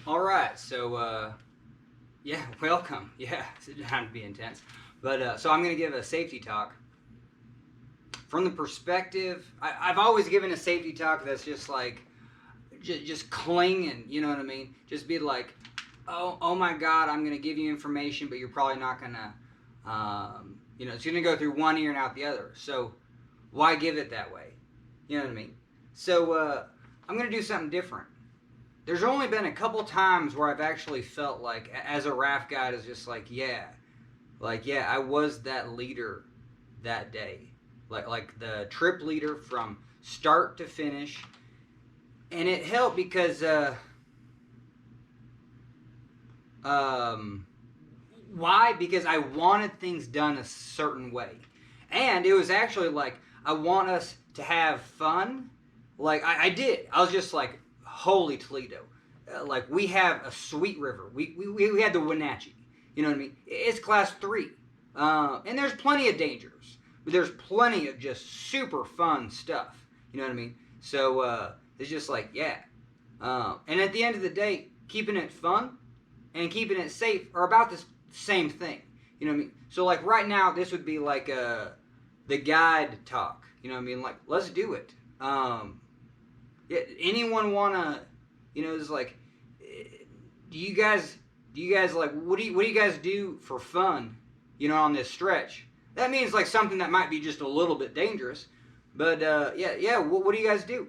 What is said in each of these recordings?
All right, so yeah, welcome. Yeah, it's time to be intense. But so I'm going to give a safety talk from the perspective. I've always given a safety talk that's just like just clinging. You know what I mean? Just be like, oh my God, I'm going to give you information, but you're probably not going to. It's going to go through one ear and out the other. So why give it that way? You know what I mean? So I'm going to do something different. There's only been a couple times where I've actually felt like, as a raft guide, is just like, yeah, I was that leader that day, like the trip leader from start to finish, and it helped because, why? Because I wanted things done a certain way, and it was actually like I want us to have fun. Like I did. I was just like, holy Toledo. Like, we have a sweet river. We had the Wenatchee. You know what I mean? It's class 3. And there's plenty of dangers. But there's plenty of just super fun stuff. You know what I mean? So it's just like, yeah. And at the end of the day, keeping it fun and keeping it safe are about the same thing. You know what I mean? So like right now, this would be like the guide talk. You know what I mean? Like, let's do it. Yeah, anyone wanna, it's like, do you guys like, what do you guys do for fun, on this stretch? That means like something that might be just a little bit dangerous, but yeah. What do you guys do?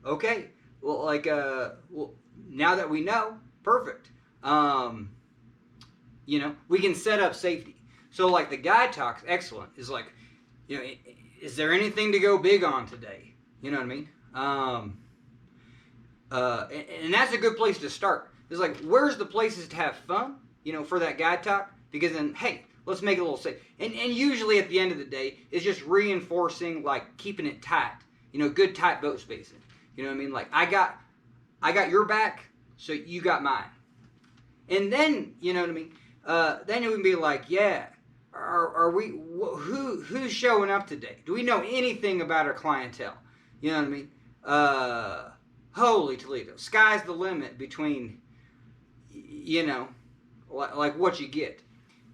Okay, well, like, now that we know, perfect. We can set up safety. So like the guide talk's excellent. Is like, is there anything to go big on today? You know what I mean? And that's a good place to start. It's like, where's the places to have fun, for that guide talk? Because then, hey, let's make it a little safe. And usually at the end of the day, it's just reinforcing, like, keeping it tight. Good tight boat spacing. You know what I mean? Like, I got your back, so you got mine. And then, you know what I mean? Then it would be like, yeah, are we, who's showing up today? Do we know anything about our clientele? You know what I mean? Holy Toledo. Sky's the limit between, like what you get.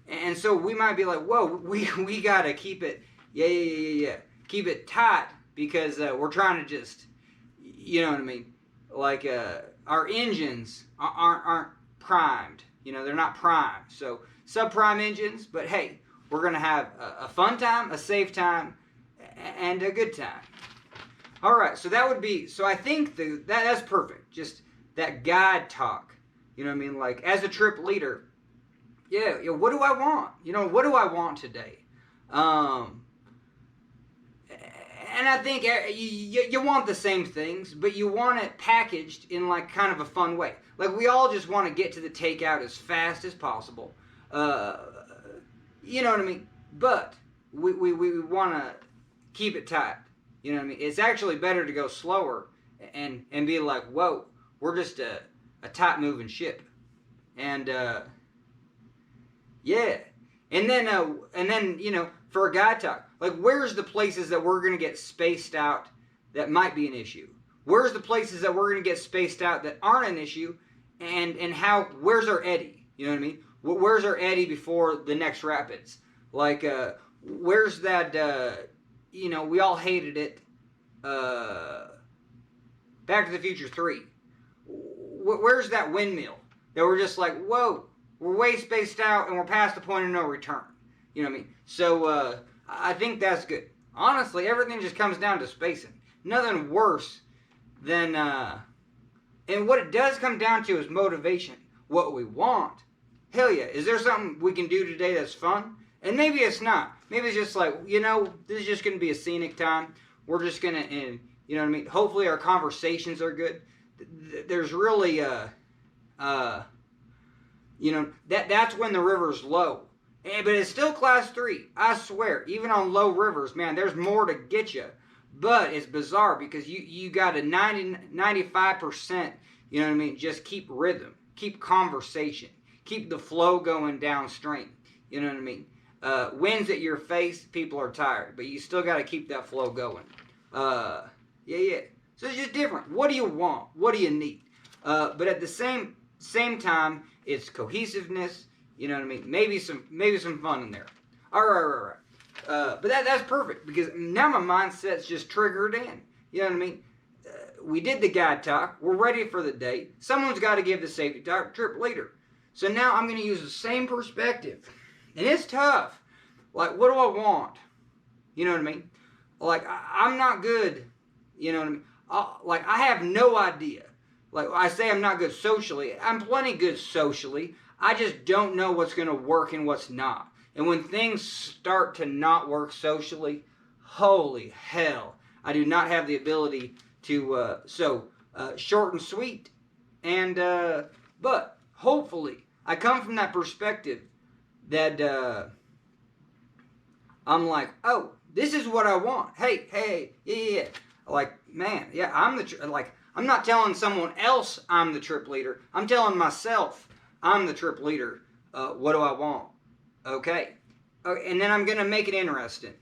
And so we might be like, whoa, we got to keep it, yeah. Keep it tight because we're trying to just, you know what I mean? Like our engines aren't primed. They're not primed. So subprime engines, but hey, we're going to have a fun time, a safe time, and a good time. All right, so that would be, so I think that's perfect. Just that guide talk, you know what I mean? Like, as a trip leader, yeah, what do I want? What do I want today? And I think you want the same things, but you want it packaged in like kind of a fun way. Like, we all just want to get to the takeout as fast as possible. You know what I mean? But we want to keep it tight. You know what I mean? It's actually better to go slower and be like, whoa, we're just a tight moving ship. And yeah. And then, for a guide talk, like, where's the places that we're going to get spaced out that might be an issue? Where's the places that we're going to get spaced out that aren't an issue? And where's our eddy? You know what I mean? Where's our eddy before the next rapids? Like, where's that, we all hated it. Back to the Future 3. Where's that windmill that we're just like, whoa, we're way spaced out and we're past the point of no return. You know what I mean? So I think that's good. Honestly, everything just comes down to spacing. Nothing worse than, and what it does come down to is motivation. What we want. Hell yeah, is there something we can do today that's fun? And maybe it's not. Maybe it's just like, this is just going to be a scenic time. We're just going to, and you know what I mean? Hopefully our conversations are good. There's really, that's when the river's low. But it's still class 3. I swear, even on low rivers, man, there's more to get you. But it's bizarre because you got a 95%, you know what I mean? Just keep rhythm. Keep conversation. Keep the flow going downstream. You know what I mean? Winds at your face, people are tired. But you still got to keep that flow going. Yeah. So it's just different. What do you want? What do you need? But at the same time, it's cohesiveness. You know what I mean? Maybe some fun in there. All right. But that's perfect because now my mindset's just triggered in. You know what I mean? We did the guide talk. We're ready for the day. Someone's got to give the safety talk. Trip leader. So now I'm going to use the same perspective, and it's tough. Like, what do I want? You know what I mean? Like, I'm not good. You know what I mean? I have no idea. Like, I say I'm not good socially. I'm plenty good socially. I just don't know what's going to work and what's not. And when things start to not work socially, holy hell, I do not have the ability to, short and sweet. And, but hopefully, I come from that perspective that, I'm like, oh, this is what I want. Hey, yeah. Like, man, yeah, I'm not telling someone else I'm the trip leader. I'm telling myself I'm the trip leader. What do I want? Okay. And then I'm going to make it interesting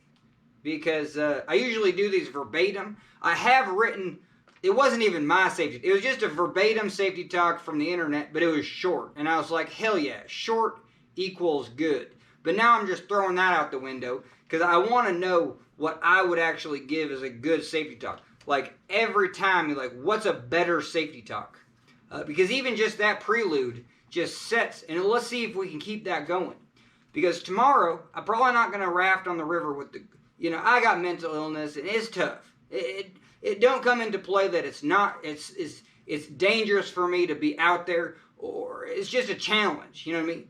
because I usually do these verbatim. I have written, it wasn't even my safety. It was just a verbatim safety talk from the internet, but it was short. And I was like, hell yeah, short equals good. But now I'm just throwing that out the window because I want to know what I would actually give as a good safety talk. Like every time you're like, what's a better safety talk? Because even just that prelude just sets, and let's see if we can keep that going. Because tomorrow, I'm probably not going to raft on the river with I got mental illness and it's tough. It don't come into play that it's dangerous for me to be out there, or it's just a challenge. You know what I mean?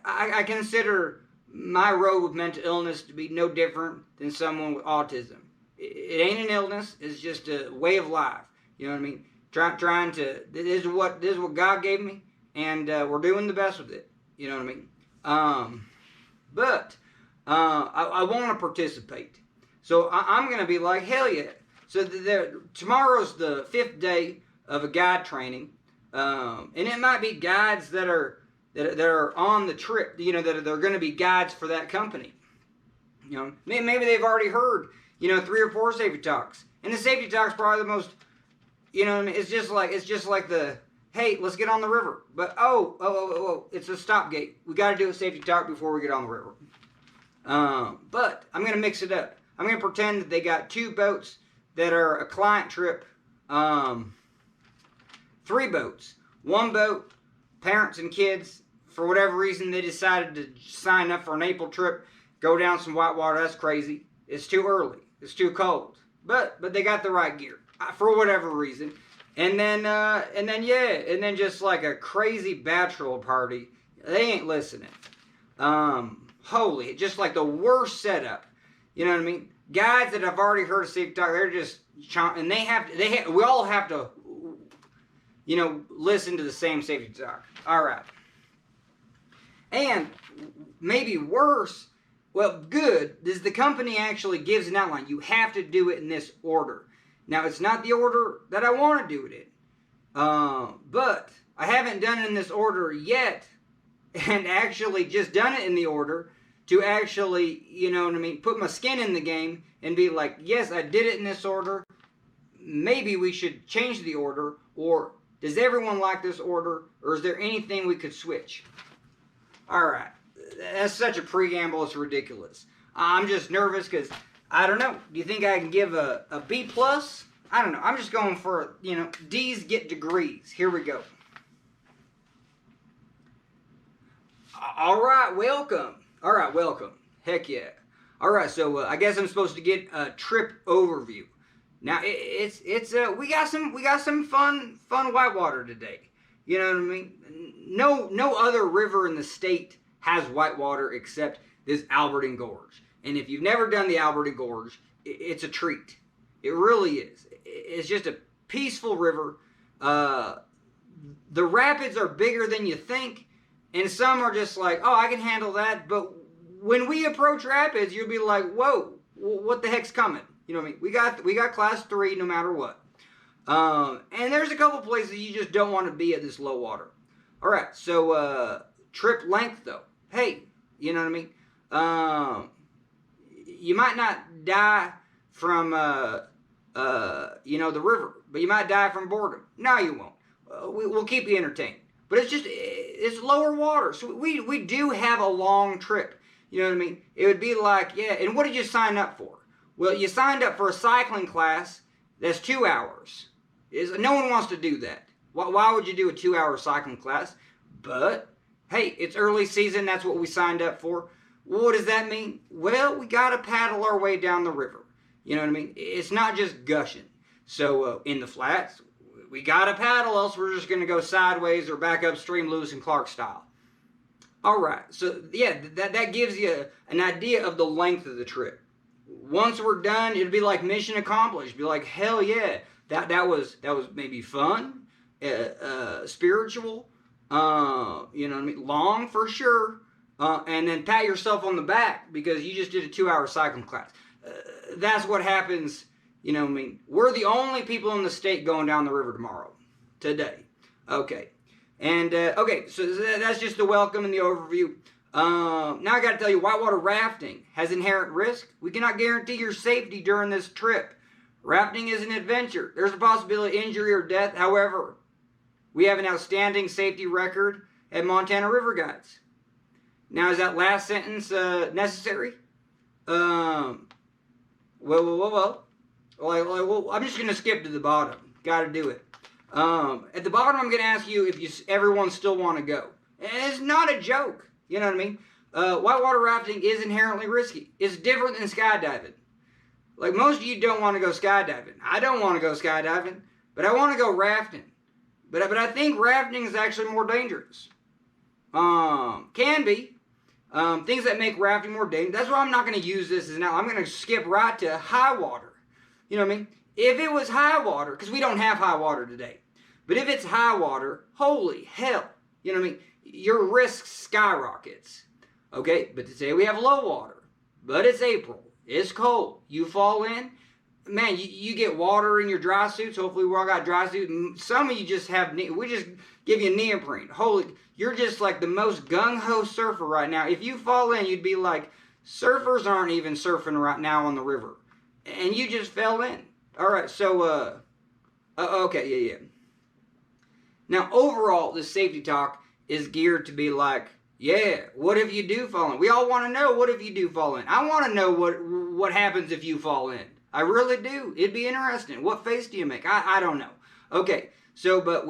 I consider my road with mental illness to be no different than someone with autism. It ain't an illness. It's just a way of life. You know what I mean? Trying to. This is what God gave me, and we're doing the best with it. You know what I mean? I want to participate. So I'm going to be like, hell yeah. So tomorrow's the 5th day of a guide training. And it might be guides that are on the trip, that they're going to be guides for that company. Maybe they've already heard, 3 or 4 safety talks. And the safety talk's probably the most, it's just like the, hey, let's get on the river. But, it's a stop gate. We got to do a safety talk before we get on the river. But I'm going to mix it up. I'm going to pretend that they got 2 boats that are a client trip. 3 boats. 1 boat, parents and kids, for whatever reason, they decided to sign up for an April trip, go down some whitewater. That's crazy. It's too early. It's too cold. But they got the right gear for whatever reason. And then just like a crazy bachelor party. They ain't listening. Just like the worst setup. You know what I mean? Guys that have already heard of safety talk, they're just and we all have to, listen to the same safety talk. All right. And maybe worse, well, good, is the company actually gives an outline. You have to do it in this order. Now, it's not the order that I want to do it in. But I haven't done it in this order yet, and actually just done it in the order to actually, put my skin in the game and be like, yes, I did it in this order. Maybe we should change the order, or does everyone like this order, or is there anything we could switch? All right. That's such a preamble, it's ridiculous. I'm just nervous because, I don't know. Do you think I can give a B+? I don't know. I'm just going for, D's get degrees. Here we go. All right, welcome. Heck yeah. All right, so I guess I'm supposed to get a trip overview. Now we got some fun whitewater today. You know what I mean? No other river in the state has whitewater except this Alberton Gorge. And if you've never done the Alberton Gorge, it's a treat. It really is. It's just a peaceful river. The rapids are bigger than you think, and some are just like, oh, I can handle that. But when we approach rapids, you'll be like, whoa, what the heck's coming? You know what I mean? We got class 3 no matter what. And there's a couple places you just don't want to be at this low water. All right, so trip length though. Hey, you know what I mean? You might not die from the river, but you might die from boredom. No, you won't. we'll keep you entertained. But it's lower water. So we do have a long trip. You know what I mean? It would be like, yeah, and what did you sign up for? Well, you signed up for a cycling class that's 2 hours. No one wants to do that. Why would you do a 2-hour cycling class? But, hey, it's early season. That's what we signed up for. What does that mean? Well, we got to paddle our way down the river. You know what I mean? It's not just gushing. So, in the flats, we got to paddle, else we're just going to go sideways or back upstream Lewis and Clark style. All right. So, yeah, that gives you an idea of the length of the trip. Once we're done, it'd be like mission accomplished. It'd be like, hell yeah, that was maybe fun, spiritual, you know what I mean, long for sure, and then pat yourself on the back because you just did a 2-hour cycling class. That's what happens, you know what I mean. We're the only people in the state going down the river today. Okay, and okay, so that's just the welcome and the overview. Now I got to tell you, whitewater rafting has inherent risk. We cannot guarantee your safety during this trip. Rafting is an adventure. There's a possibility of injury or death. However, we have an outstanding safety record at Montana River Guides. Now, is that last sentence necessary? Well, I'm just going to skip to the bottom. Got to do it. At the bottom, I'm going to ask you if everyone still want to go. And it's not a joke. You know what I mean? Whitewater rafting is inherently risky. It's different than skydiving. Like, most of you don't want to go skydiving. I don't want to go skydiving, but I want to go rafting. But I think rafting is actually more dangerous. Can be. Things that make rafting more dangerous. That's why I'm not going to use this as now. I'm going to skip right to high water. You know what I mean? If it was high water, because we don't have high water today, but if it's high water, holy hell. You know what I mean? Your risk skyrockets. Okay, but today we have low water. But it's April. It's cold. You fall in. Man, you get water in your dry suits. Hopefully we all got dry suits. Some of you just have, we just give you neoprene. Holy, you're just like the most gung-ho surfer right now. If you fall in, you'd be like, surfers aren't even surfing right now on the river. And you just fell in. All right, so, okay, yeah. Now, overall, this safety talk is geared to be like, yeah, what if you do fall in? We all want to know, what if you do fall in? I want to know what happens if you fall in. I really do. It'd be interesting. What face do you make? I don't know. Okay, so, but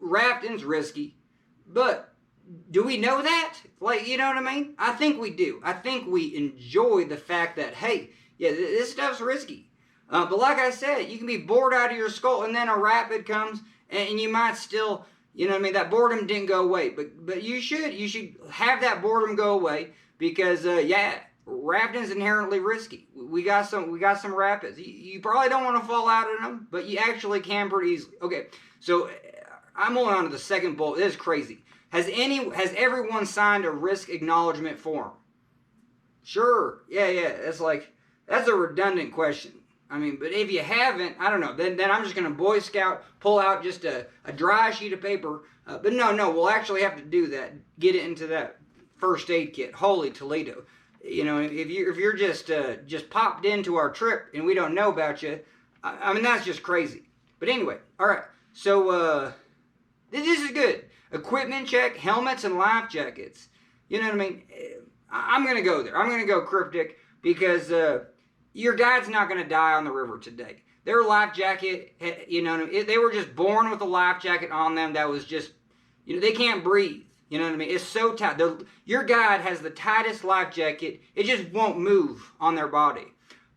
rafting's risky. But do we know that? Like, you know what I mean? I think we do. I think we enjoy the fact that, hey, yeah, this stuff's risky. But like I said, you can be bored out of your skull and then a rapid comes and you might still, you know what I mean, that boredom didn't go away. But you should have that boredom go away because, yeah, rafting's inherently risky. We got some rapids. You probably don't want to fall out in them, but you actually can pretty easily. Okay, so I'm moving on to the second bullet. This is crazy. Has everyone signed a Risk Acknowledgement Form? Sure. Yeah. That's a redundant question. I mean, but if you haven't, I don't know. Then I'm just going to Boy Scout, pull out just a dry sheet of paper. But no, we'll actually have to do that. Get it into that first aid kit. Holy Toledo. You know, if you're just popped into our trip and we don't know about you, I mean, that's just crazy. But anyway, all right. So this is good. Equipment check, helmets and life jackets. You know what I mean? I'm going to go there. I'm going to go cryptic because your guide's not going to die on the river today. Their life jacket, you know, they were just born with a life jacket on them that was just, you know, they can't breathe. You know what I mean? It's so tight. Your guide has the tightest life jacket. It just won't move on their body.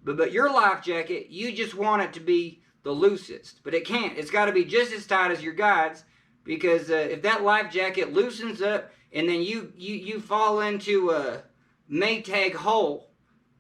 But your life jacket, you just want it to be the loosest. But it can't. It's got to be just as tight as your guide's because if that life jacket loosens up and then you fall into a Maytag hole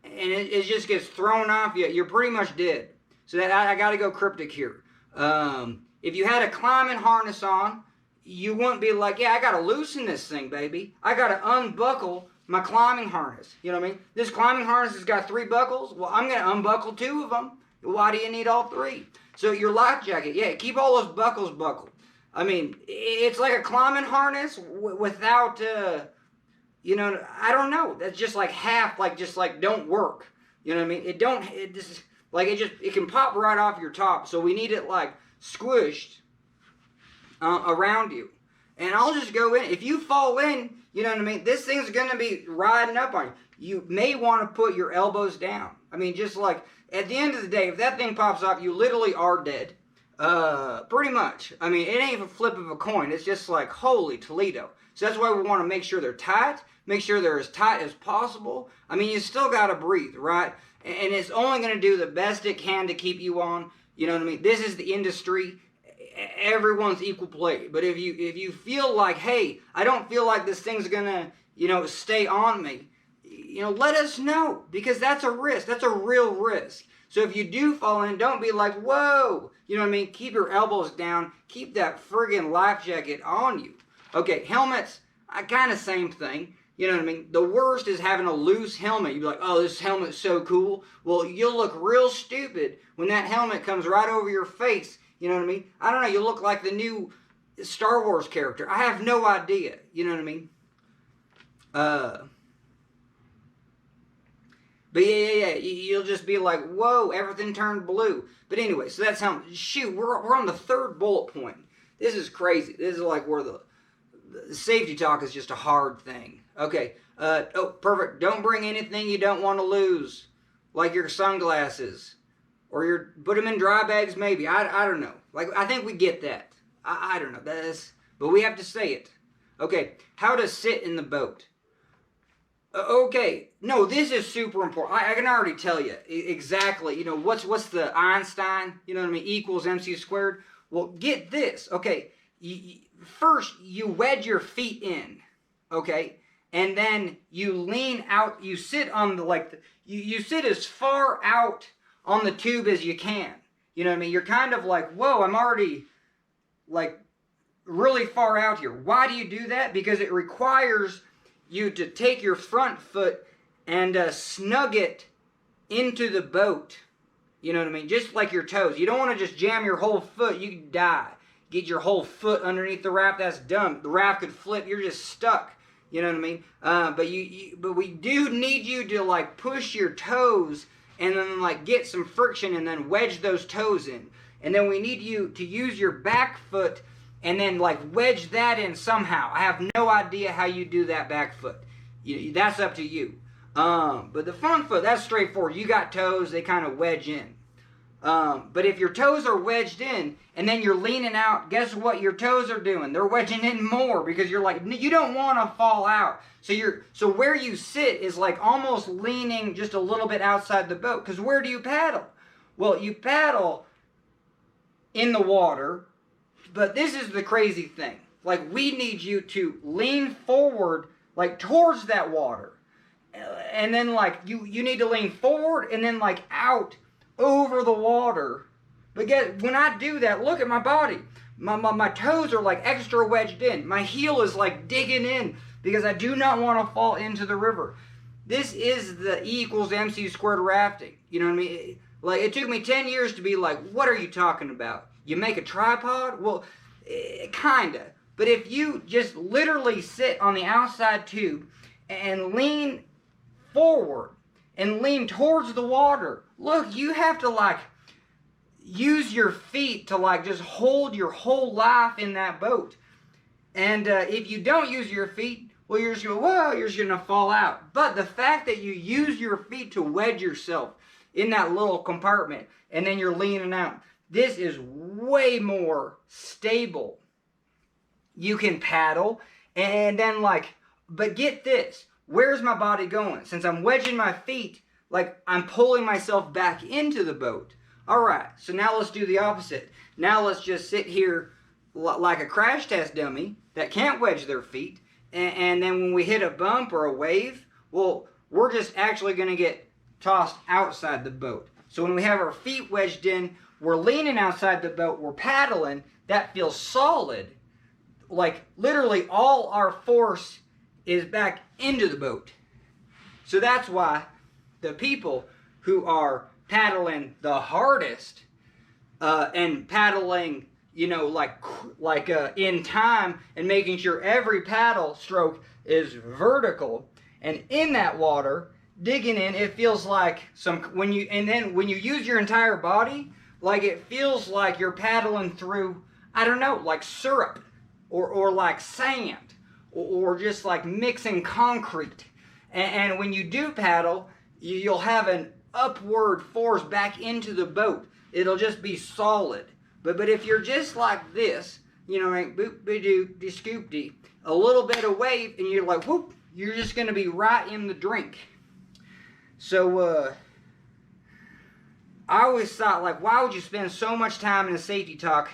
and it just gets thrown off you, you're pretty much dead. So that I got to go cryptic here. If you had a climbing harness on, you wouldn't be like, yeah, I got to loosen this thing, baby. I got to unbuckle my climbing harness. You know what I mean? This climbing harness has got 3 buckles. Well, I'm going to unbuckle 2 of them. Why do you need all 3? So your life jacket, yeah, keep all those buckles buckled. I mean, it's like a climbing harness without, you know, I don't know. That's just like half, just don't work. You know what I mean? It can pop right off your top. So we need it like squished around you. And I'll just go in. If you fall in, you know what I mean, this thing's going to be riding up on you. You may want to put your elbows down. I mean, just like, at the end of the day, if that thing pops up, you literally are dead. Pretty much. I mean, it ain't a flip of a coin. It's just like, holy Toledo. So that's why we want to make sure they're tight. Make sure they're as tight as possible. I mean, you still got to breathe, right? And it's only going to do the best it can to keep you on. You know what I mean? This is the industry. Everyone's equal play. But if you feel like, hey, I don't feel like this thing's going to, you know, stay on me, you know, let us know. Because that's a risk. That's a real risk. So if you do fall in, don't be like, whoa. You know what I mean? Keep your elbows down. Keep that friggin' life jacket on you. Okay, helmets, kind of same thing. You know what I mean? The worst is having a loose helmet. You'd be like, oh, this helmet's so cool. Well, you'll look real stupid when that helmet comes right over your face. You know what I mean? I don't know, you look like the new Star Wars character. I have no idea. You know what I mean? But yeah, you'll just be like, whoa, everything turned blue. But anyway, so that's how, shoot, we're on the third bullet point. This is crazy. This is like where the safety talk is just a hard thing. Okay, oh, perfect. Don't bring anything you don't want to lose, like your sunglasses, or put them in dry bags maybe. I don't know. Like, I think we get that. I don't know. But we have to say it. Okay, how to sit in the boat. Okay, no, this is super important. I can already tell you exactly, you know, what's the Einstein, you know what I mean, equals MC squared. Well, get this, okay, first you wedge your feet in, okay, and then you lean out, you sit on you sit as far out on the tube as you can, you know what I mean, you're kind of like, whoa, I'm already, like, really far out here. Why do you do that? Because it requires you to take your front foot and snug it into the boat. You know what I mean? Just like your toes. You don't want to just jam your whole foot. You could die. Get your whole foot underneath the raft. That's dumb. The raft could flip. You're just stuck. You know what I mean? But we do need you to like push your toes and then like get some friction and then wedge those toes in. And then we need you to use your back foot and then like wedge that in somehow. I have no idea how you do that back foot. That's up to you. But the front foot, that's straightforward. You got toes, they kind of wedge in. But if your toes are wedged in and then you're leaning out, guess what your toes are doing? They're wedging in more because you're like, you don't want to fall out. So where you sit is like almost leaning just a little bit outside the boat. Because where do you paddle? Well, you paddle in the water. But this is the crazy thing. Like, we need you to lean forward, like, towards that water. And then, like, you need to lean forward and then, like, out over the water. But when I do that, look at my body. My toes are, like, extra wedged in. My heel is, like, digging in because I do not want to fall into the river. This is the E equals MC squared rafting. You know what I mean? Like, it took me 10 years to be like, what are you talking about? You make a tripod? Well, kinda. But if you just literally sit on the outside tube and lean forward and lean towards the water, look, you have to like use your feet to like just hold your whole life in that boat. And if you don't use your feet, well, you're just gonna fall out. But the fact that you use your feet to wedge yourself in that little compartment and then you're leaning out, this is way more stable. You can paddle and then but get this, where's my body going? Since I'm wedging my feet, like I'm pulling myself back into the boat. All right, so now let's do the opposite. Now let's just sit here like a crash test dummy that can't wedge their feet. And then when we hit a bump or a wave, well, we're just actually going to get tossed outside the boat. So when we have our feet wedged in, we're leaning outside the boat, we're paddling, that feels solid. Like literally all our force is back into the boat. So that's why the people who are paddling the hardest and paddling, you know, like in time and making sure every paddle stroke is vertical and in that water, digging in, it feels like when you use your entire body, like it feels like you're paddling through I don't know, like syrup or like sand or just like mixing concrete. And when you do paddle, you'll have an upward force back into the boat. It'll just be solid. But if you're just like this, you know, like boop-be-doo, scoop-dee, a little bit of wave, and you're like, whoop, you're just going to be right in the drink. So, I always thought, like, why would you spend so much time in a safety talk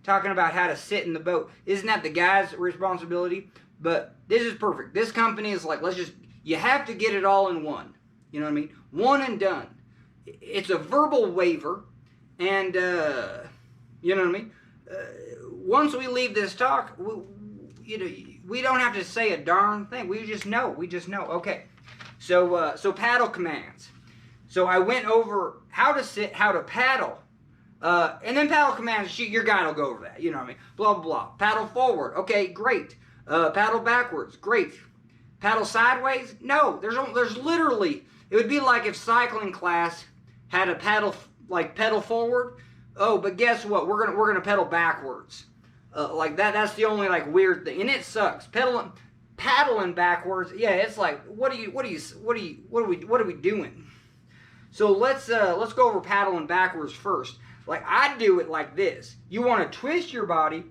talking about how to sit in the boat? Isn't that the guy's responsibility? But this is perfect. This company is like, you have to get it all in one. You know what I mean? One and done. It's a verbal waiver, and, you know what I mean? Once we leave this talk, we don't have to say a darn thing. We just know. Okay. So paddle commands. So I went over how to sit, how to paddle. And then paddle commands, your guide will go over that. You know what I mean? Blah, blah, blah. Paddle forward. Okay, great. Paddle backwards. Great. Paddle sideways? No. There's literally, it would be like if cycling class had a paddle forward. Oh, but guess what? We're gonna pedal backwards. Like that's the only like weird thing. And it sucks. Paddling backwards. Yeah, it's like, what are we doing? So let's go over paddling backwards first. Like I do it like this. You want to twist your body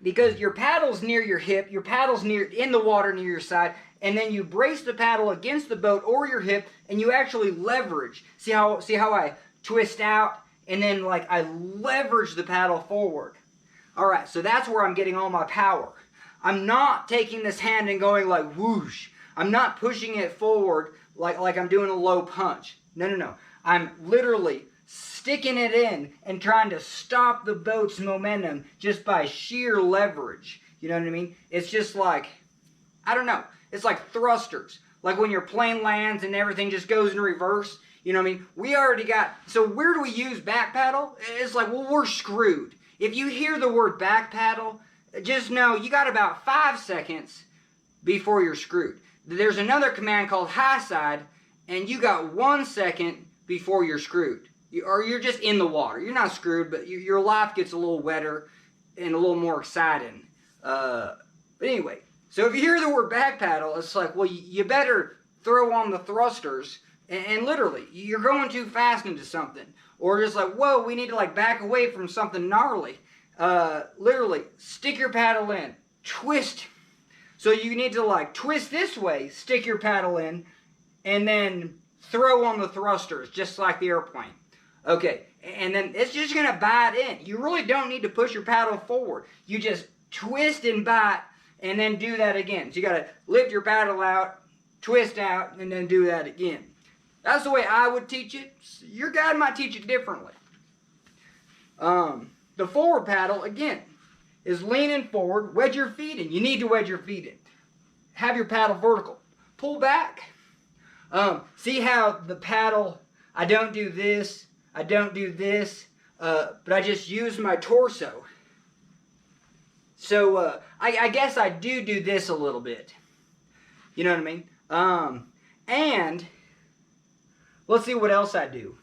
because your paddle's near your hip, your paddle's in the water near your side, and then you brace the paddle against the boat or your hip, and you actually leverage. See how I twist out, and then like I leverage the paddle forward. All right, so that's where I'm getting all my power. I'm not taking this hand and going like whoosh. I'm not pushing it forward like I'm doing a low punch. No. I'm literally sticking it in and trying to stop the boat's momentum just by sheer leverage. You know what I mean? It's just like, I don't know. It's like thrusters. Like when your plane lands and everything just goes in reverse. You know what I mean? We already got, so where do we use back paddle? It's like, well, we're screwed. If you hear the word back paddle, just know you got about 5 seconds before you're screwed. There's another command called high side, and you got 1 second before you're screwed. Or you're just in the water. You're not screwed, but your life gets a little wetter and a little more exciting. But anyway, so if you hear the word back paddle, it's like, well, you better throw on the thrusters, and literally, you're going too fast into something. Or just like, whoa, we need to like back away from something gnarly. Literally, stick your paddle in, twist. So you need to like twist this way, stick your paddle in, and then throw on the thrusters, just like the airplane. Okay, and then it's just going to bite in. You really don't need to push your paddle forward. You just twist and bite, and then do that again. So you got to lift your paddle out, twist out, and then do that again. That's the way I would teach it. Your guide might teach it differently. The forward paddle, again, is leaning forward, wedge your feet in. You need to wedge your feet in. Have your paddle vertical. Pull back. See how the paddle, I don't do this, but I just use my torso. So I guess I do this a little bit. You know what I mean? And let's see what else I do.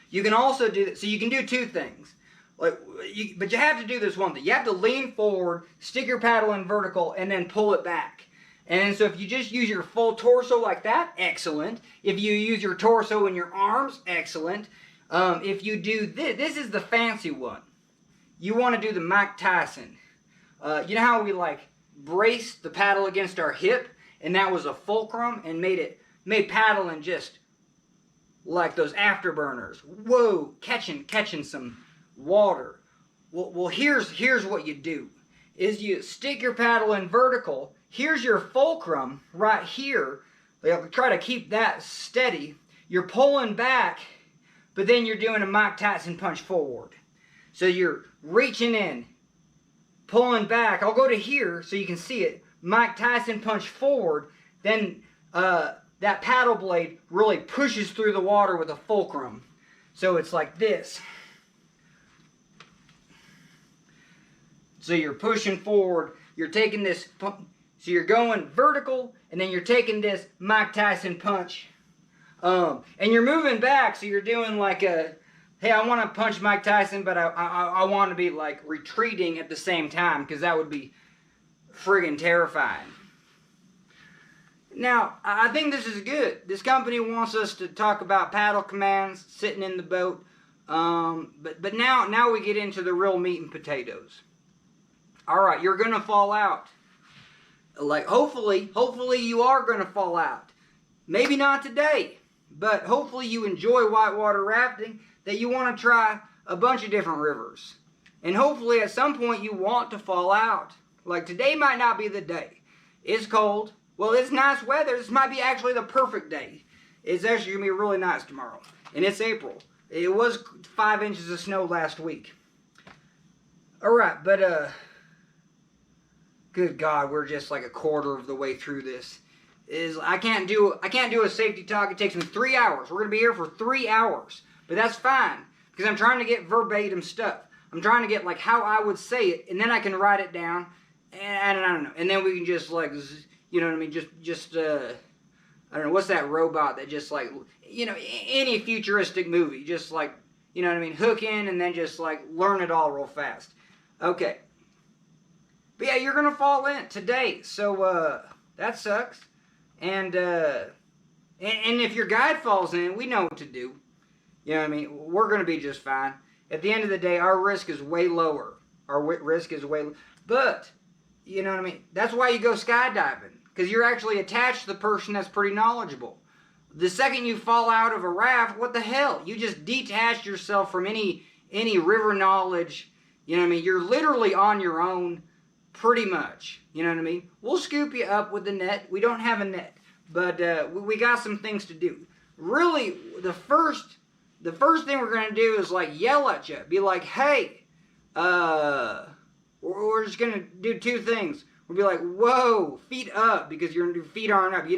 You can also do that. So you can do two things. But you have to do this one thing. You have to lean forward, stick your paddle in vertical, and then pull it back. And so if you just use your full torso like that, excellent. If you use your torso and your arms, excellent. If you do this is the fancy one. You want to do the Mike Tyson. You know how we like braced the paddle against our hip, and that was a fulcrum, and made paddling just like those afterburners. Whoa, catching some water. Well, here's what you do. Is you stick your paddle in vertical. Here's your fulcrum right here. Try to keep that steady. You're pulling back, but then you're doing a Mike Tyson punch forward. So you're reaching in, pulling back. I'll go to here so you can see it. Mike Tyson punch forward. Then that paddle blade really pushes through the water with a fulcrum. So it's like this. So you're pushing forward. You're taking this, so you're going vertical, and then you're taking this Mike Tyson punch. And you're moving back, so you're doing like hey, I want to punch Mike Tyson, but I want to be like retreating at the same time, because that would be friggin' terrifying. Now, I think this is good. This company wants us to talk about paddle commands, sitting in the boat. But now we get into the real meat and potatoes. All right, you're gonna fall out. Like hopefully you are gonna fall out. Maybe not today, but hopefully you enjoy whitewater rafting. That you want to try a bunch of different rivers, and hopefully at some point you want to fall out. Like today might not be the day. It's cold. Well, it's nice weather. This might be actually the perfect day. It's actually gonna be really nice tomorrow, and it's April. It was 5 inches of snow last week. All right, but good God, we're just like a quarter of the way through this. I can't do a safety talk. It takes me 3 hours. We're gonna be here for 3 hours, but that's fine because I'm trying to get verbatim stuff. I'm trying to get like how I would say it, and then I can write it down, and I don't know, and then we can just like, you know what I mean, just I don't know, what's that robot that just like, you know, any futuristic movie, just like, you know what I mean, hook in and then just like learn it all real fast. Okay. But yeah, you're going to fall in today, so that sucks. And if your guide falls in, we know what to do. You know what I mean? We're going to be just fine. At the end of the day, our risk is way lower. Our risk is way lower. But, you know what I mean? That's why you go skydiving. Because you're actually attached to the person that's pretty knowledgeable. The second you fall out of a raft, what the hell? You just detached yourself from any river knowledge. You know what I mean? You're literally on your own, pretty much. You know what I mean? We'll scoop you up with the net. We don't have a net. But we got some things to do. Really, the first thing we're going to do is like yell at you. Be like, hey, we're just going to do two things. We'll be like, whoa, feet up, because your feet aren't up. You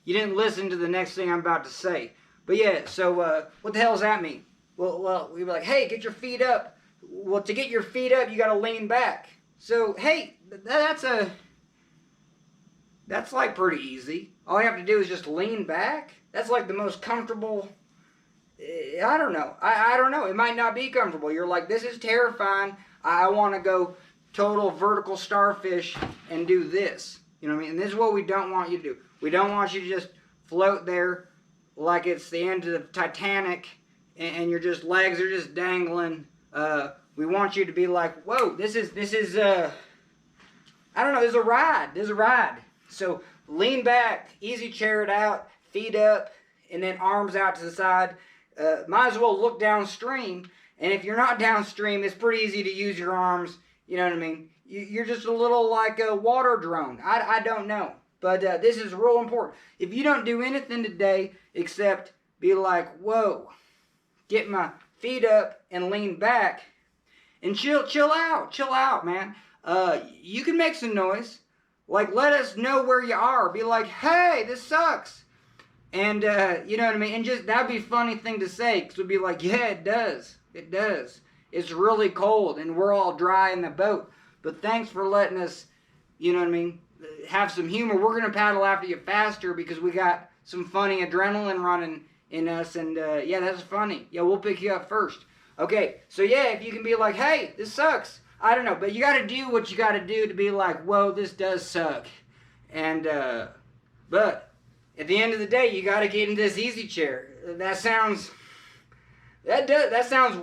didn't listen to the next thing I'm about to say. But yeah, so what the hell does that mean? Well, we'd be like, hey, get your feet up. Well, to get your feet up, you got to lean back. So, hey, that's like pretty easy. All you have to do is just lean back. That's like the most comfortable. I don't know. I don't know. It might not be comfortable. You're like, this is terrifying. I want to go total vertical starfish and do this. You know what I mean? And this is what we don't want you to do. We don't want you to just float there like it's the end of the Titanic and your just legs are just dangling. We want you to be like, whoa, this is I don't know, there's a ride. So lean back, easy chair it out, feet up, and then arms out to the side. Might as well look downstream. And if you're not downstream, it's pretty easy to use your arms. You know what I mean? You're just a little like a water drone. I don't know. But this is real important. If you don't do anything today except be like, whoa, get my feet up and lean back and chill out, man. You can make some noise. Like, let us know where you are. Be like, hey, this sucks. And, you know what I mean? And just, that'd be a funny thing to say. Because we'd be like, yeah, it does. It does. It's really cold and we're all dry in the boat. But thanks for letting us, you know what I mean, have some humor. We're going to paddle after you faster because we got some funny adrenaline running in us. And yeah, that's funny. Yeah, we'll pick you up first. Okay, so yeah, if you can be like, hey, this sucks. I don't know. But you got to do what you got to do to be like, whoa, this does suck. And, but at the end of the day, you got to get in this easy chair. That sounds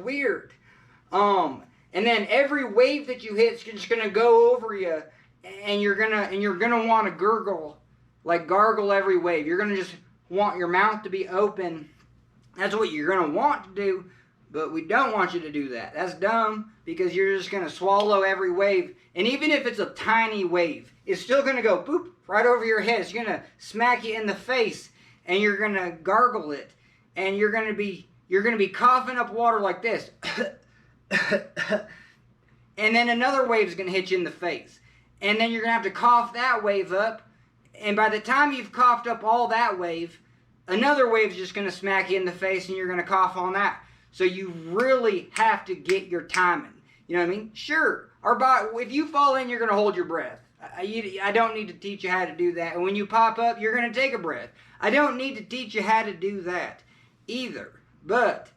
weird. And then every wave that you hit is just gonna go over you, and you're gonna want to gargle every wave. You're gonna just want your mouth to be open. That's what you're gonna want to do, but we don't want you to do that. That's dumb because you're just gonna swallow every wave. And even if it's a tiny wave, it's still gonna go boop right over your head. It's gonna smack you in the face, and you're gonna gargle it, and you're gonna be coughing up water like this. And then another wave is going to hit you in the face. And then you're going to have to cough that wave up. And by the time you've coughed up all that wave, another wave is just going to smack you in the face and you're going to cough on that. So you really have to get your timing. You know what I mean? Sure, if you fall in, you're going to hold your breath. I don't need to teach you how to do that. And when you pop up, you're going to take a breath. I don't need to teach you how to do that either. But,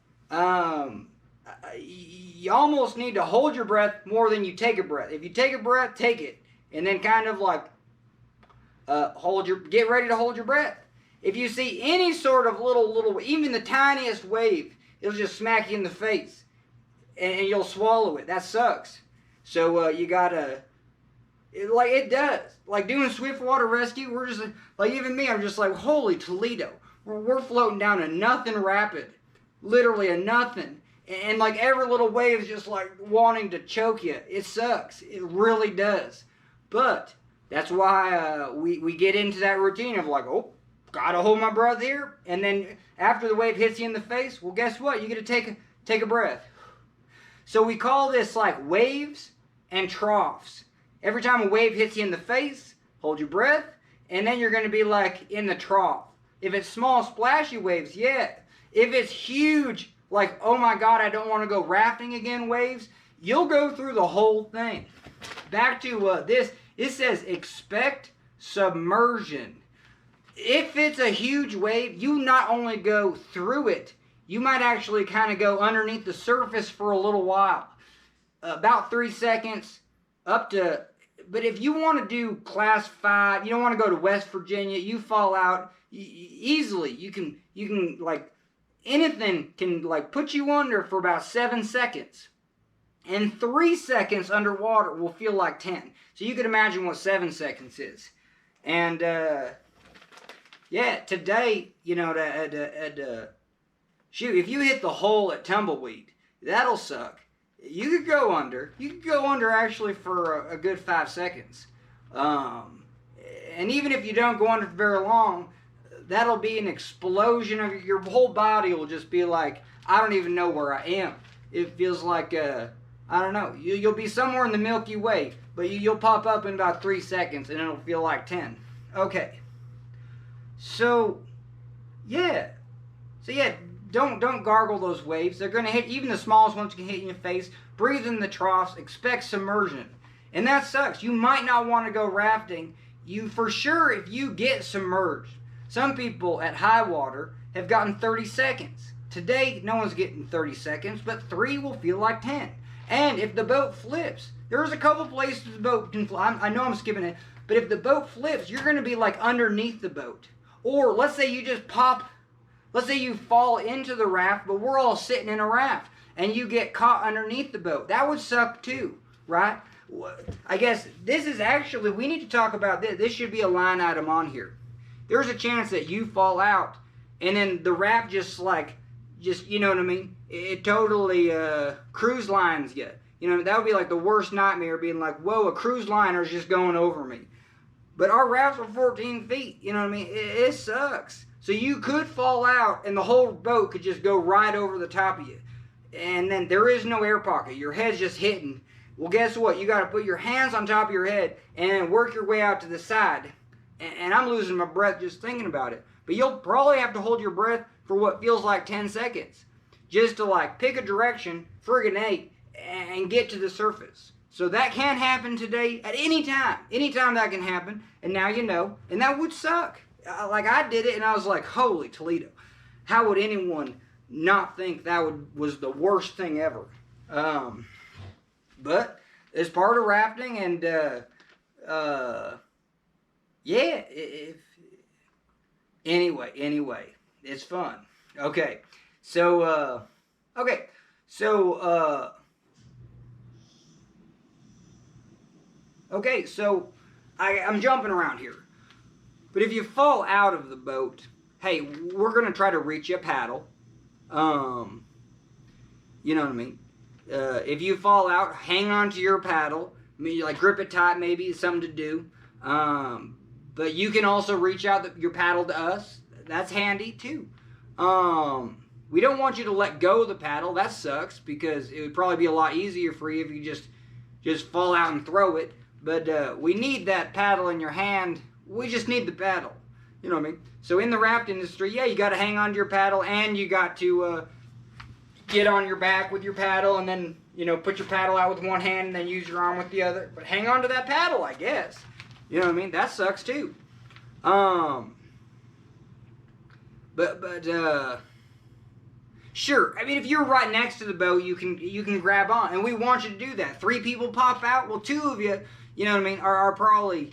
you almost need to hold your breath more than you take a breath. If you take a breath, take it, and then kind of like get ready to hold your breath. If you see any sort of little, even the tiniest wave, it'll just smack you in the face, and you'll swallow it. That sucks. So you gotta, it does. Like doing swiftwater rescue, we're just like even me. I'm just like, holy Toledo. We're floating down a nothing rapid, literally a nothing, and like every little wave is just like wanting to choke you. It sucks. It really does. But that's why we get into that routine of like, oh, gotta hold my breath here, and then after the wave hits you in the face, well, guess what? You get to take a breath. So we call this like waves and troughs. Every time a wave hits you in the face, hold your breath, and then you're going to be like in the trough. If it's small splashy waves, yeah. If it's huge, like, oh my God, I don't want to go rafting again waves, you'll go through the whole thing. Back to this, it says expect submersion. If it's a huge wave, you not only go through it, you might actually kind of go underneath the surface for a little while. About 3 seconds, up to, but if you want to do class 5, you don't want to go to West Virginia, you fall out easily. You can like, anything can like put you under for about 7 seconds. And 3 seconds underwater will feel like 10. So you can imagine what 7 seconds is. And, yeah, today, you know, shoot, if you hit the hole at Tumbleweed, that'll suck. You could go under. You could go under actually for a good 5 seconds. And even if you don't go under for very long, that'll be an explosion of your whole body will just be like, I don't even know where I am. It feels like, I don't know. You'll be somewhere in the Milky Way, but you'll pop up in about 3 seconds and it'll feel like 10. Okay. So, yeah. Don't gargle those waves. They're going to hit, even the smallest ones can hit you in the face. Breathe in the troughs. Expect submersion. And that sucks. You might not want to go rafting. You, for sure, if you get submerged. Some people at high water have gotten 30 seconds. Today, no one's getting 30 seconds, but 3 will feel like 10. And if the boat flips, there's a couple places the boat can fly. I know I'm skipping it, but if the boat flips, you're going to be like underneath the boat. Or let's say you just pop. Let's say you fall into the raft, but we're all sitting in a raft, and you get caught underneath the boat. That would suck too, right? I guess this is actually, we need to talk about this. This should be a line item on here. There's a chance that you fall out, and then the raft just, you know what I mean? It totally cruise lines you. You know, that would be like the worst nightmare, being like, whoa, a cruise liner's just going over me. But our rafts are 14 feet, you know what I mean? It sucks. So you could fall out and the whole boat could just go right over the top of you. And then there is no air pocket. Your head's just hitting. Well, guess what? You got to put your hands on top of your head and work your way out to the side. And I'm losing my breath just thinking about it. But you'll probably have to hold your breath for what feels like 10 seconds. Just to like pick a direction, friggin' A, and get to the surface. So that can happen today at any time. Anytime that can happen. And now you know. And that would suck. Like I did it and I was like, holy Toledo. How would anyone not think that was the worst thing ever? But it's part of rafting and yeah. Anyway, it's fun. Okay. So I'm jumping around here. But if you fall out of the boat, hey, we're going to try to reach you a paddle. You know what I mean? If you fall out, hang on to your paddle. I mean, like grip it tight, maybe it's something to do. But you can also reach out your paddle to us. That's handy too. We don't want you to let go of the paddle. That sucks because it would probably be a lot easier for you if you just fall out and throw it. But we need that paddle in your hand. We just need the paddle. You know what I mean? So in the raft industry, yeah, you got to hang on to your paddle and you got to get on your back with your paddle and then, you know, put your paddle out with one hand and then use your arm with the other. But hang on to that paddle, I guess. You know what I mean? That sucks too. Sure, I mean, if you're right next to the boat, you can grab on, and we want you to do that. 3 people pop out, well, 2 of you, you know what I mean, are probably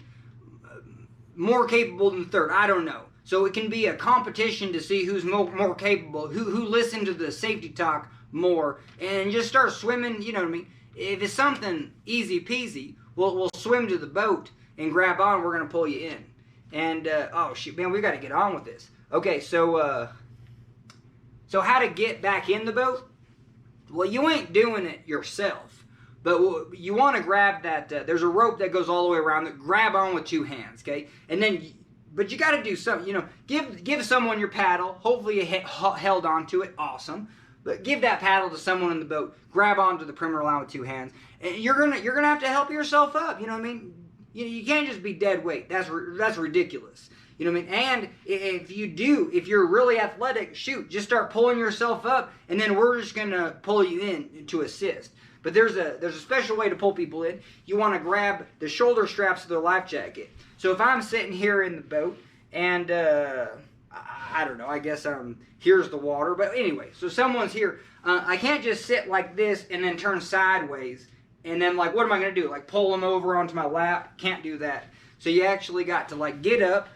more capable than the third. I don't know. So it can be a competition to see who's more capable, who listened to the safety talk more, and just start swimming, you know what I mean. If it's something easy peasy, we'll swim to the boat and grab on, we're going to pull you in. And, oh shit, man, we got to get on with this. Okay, so how to get back in the boat? Well, you ain't doing it yourself, but you want to grab that, there's a rope that goes all the way around that, grab on with 2 hands, okay? And then, but you got to do something, you know, give someone your paddle, hopefully you held onto it, awesome. But give that paddle to someone in the boat, grab onto the perimeter line with 2 hands, and you're gonna have to help yourself up, you know what I mean? You can't just be dead weight, that's ridiculous. You know what I mean? And if you're really athletic, shoot, just start pulling yourself up, and then we're just going to pull you in to assist. But there's a special way to pull people in. You want to grab the shoulder straps of their life jacket. So if I'm sitting here in the boat, and I don't know, I guess here's the water. But anyway, so someone's here. I can't just sit like this and then turn sideways. And then, like, what am I going to do? Like, pull them over onto my lap? Can't do that. So you actually got to, like, get up,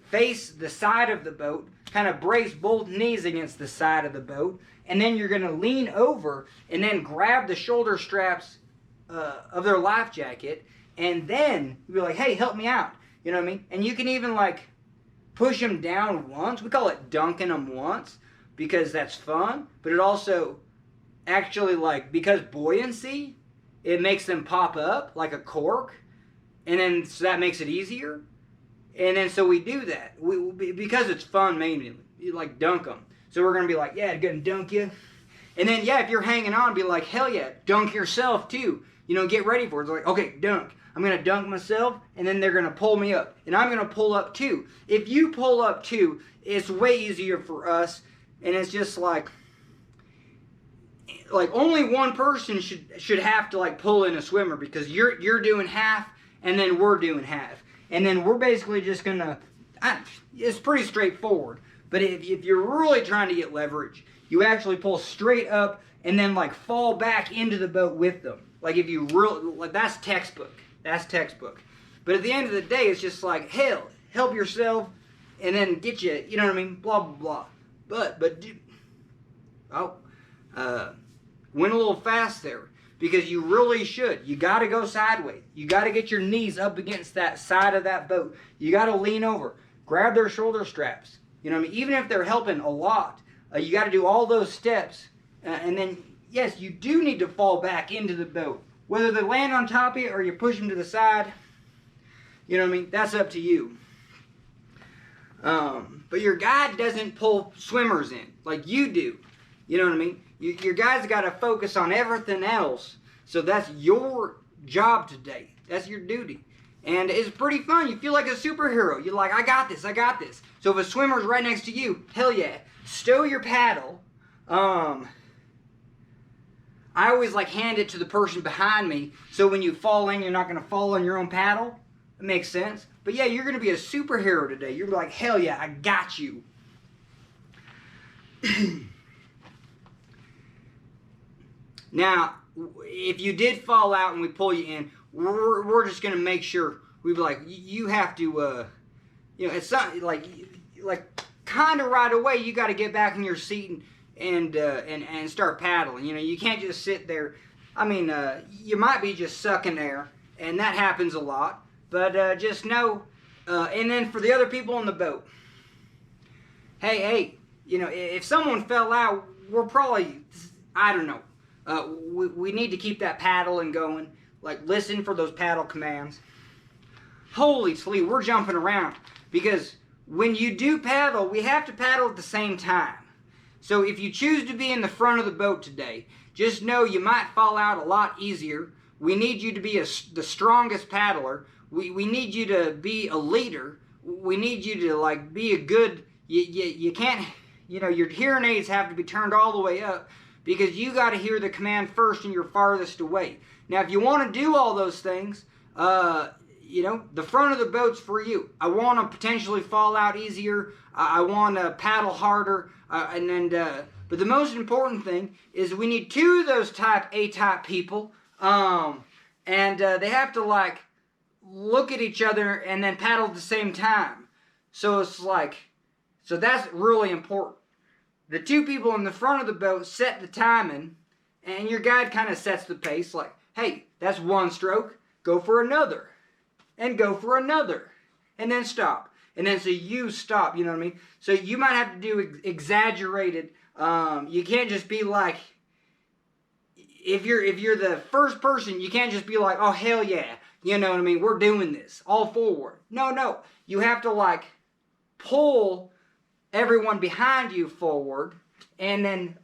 face the side of the boat, kind of brace both knees against the side of the boat, and then you're going to lean over and then grab the shoulder straps of their life jacket, and then you'll be like, hey, help me out. You know what I mean? And you can even, like, push them down once. We call it dunking them once because that's fun, but it also actually, like, because buoyancy, it makes them pop up like a cork, and then so that makes it easier. And then so we do that because it's fun mainly. You like dunk them. So we're gonna be like, yeah, gonna dunk you. And then yeah, if you're hanging on, be like, hell yeah, dunk yourself too. You know, get ready for it. It's like, okay, dunk. I'm gonna dunk myself, and then they're gonna pull me up, and I'm gonna pull up too. If you pull up too, it's way easier for us, and it's just like only one person should have to like pull in a swimmer because you're doing half, and then we're doing half. And then we're basically just going to, it's pretty straightforward. But if you're really trying to get leverage, you actually pull straight up and then like fall back into the boat with them. Like if you really, like that's textbook. That's textbook. But at the end of the day, it's just like, hell, help yourself and then get you, you know what I mean? Blah, blah, blah. Went a little fast there. Because you really should. You got to go sideways. You got to get your knees up against that side of that boat. You got to lean over. Grab their shoulder straps. You know what I mean? Even if they're helping a lot, you got to do all those steps. And then, yes, you do need to fall back into the boat. Whether they land on top of you or you push them to the side, you know what I mean? That's up to you. But your guide doesn't pull swimmers in like you do. You know what I mean? Your guys got to focus on everything else. So that's your job today. That's your duty. And it's pretty fun. You feel like a superhero. You're like, I got this, I got this. So if a swimmer's right next to you, hell yeah. Stow your paddle. I always like hand it to the person behind me. So when you fall in, you're not going to fall on your own paddle. It makes sense. But yeah, you're going to be a superhero today. You're like, hell yeah, I got you. Now, if you did fall out and we pull you in, we're just going to make sure, we'd be like, you have to, you know, it's something like kind of right away, you got to get back in your seat and start paddling. You know, you can't just sit there. I mean, you might be just sucking air, and that happens a lot, but just know, and then for the other people on the boat, hey, you know, if someone fell out, we're probably, I don't know, we need to keep that paddling going. Like, listen for those paddle commands. Holy sleep, we're jumping around. Because when you do paddle, we have to paddle at the same time. So if you choose to be in the front of the boat today, just know you might fall out a lot easier. We need you to be the strongest paddler. We need you to be a leader. We need you to, like, be a good... You can't... You know, your hearing aids have to be turned all the way up. Because you got to hear the command first and you're farthest away. Now, if you want to do all those things, you know, the front of the boat's for you. I want to potentially fall out easier. I want to paddle harder. And then But the most important thing is we need 2 of those type A-type people, and they have to like look at each other and then paddle at the same time. So it's like, so that's really important. The 2 people in the front of the boat set the timing, and your guide kind of sets the pace, like, hey, that's 1 stroke, go for another, and go for another, and then stop. And then so you stop, you know what I mean? So you might have to do exaggerated, you can't just be like, if you're the first person, you can't just be like, oh, hell yeah, you know what I mean, we're doing this, all forward. No, you have to like pull everyone behind you forward and then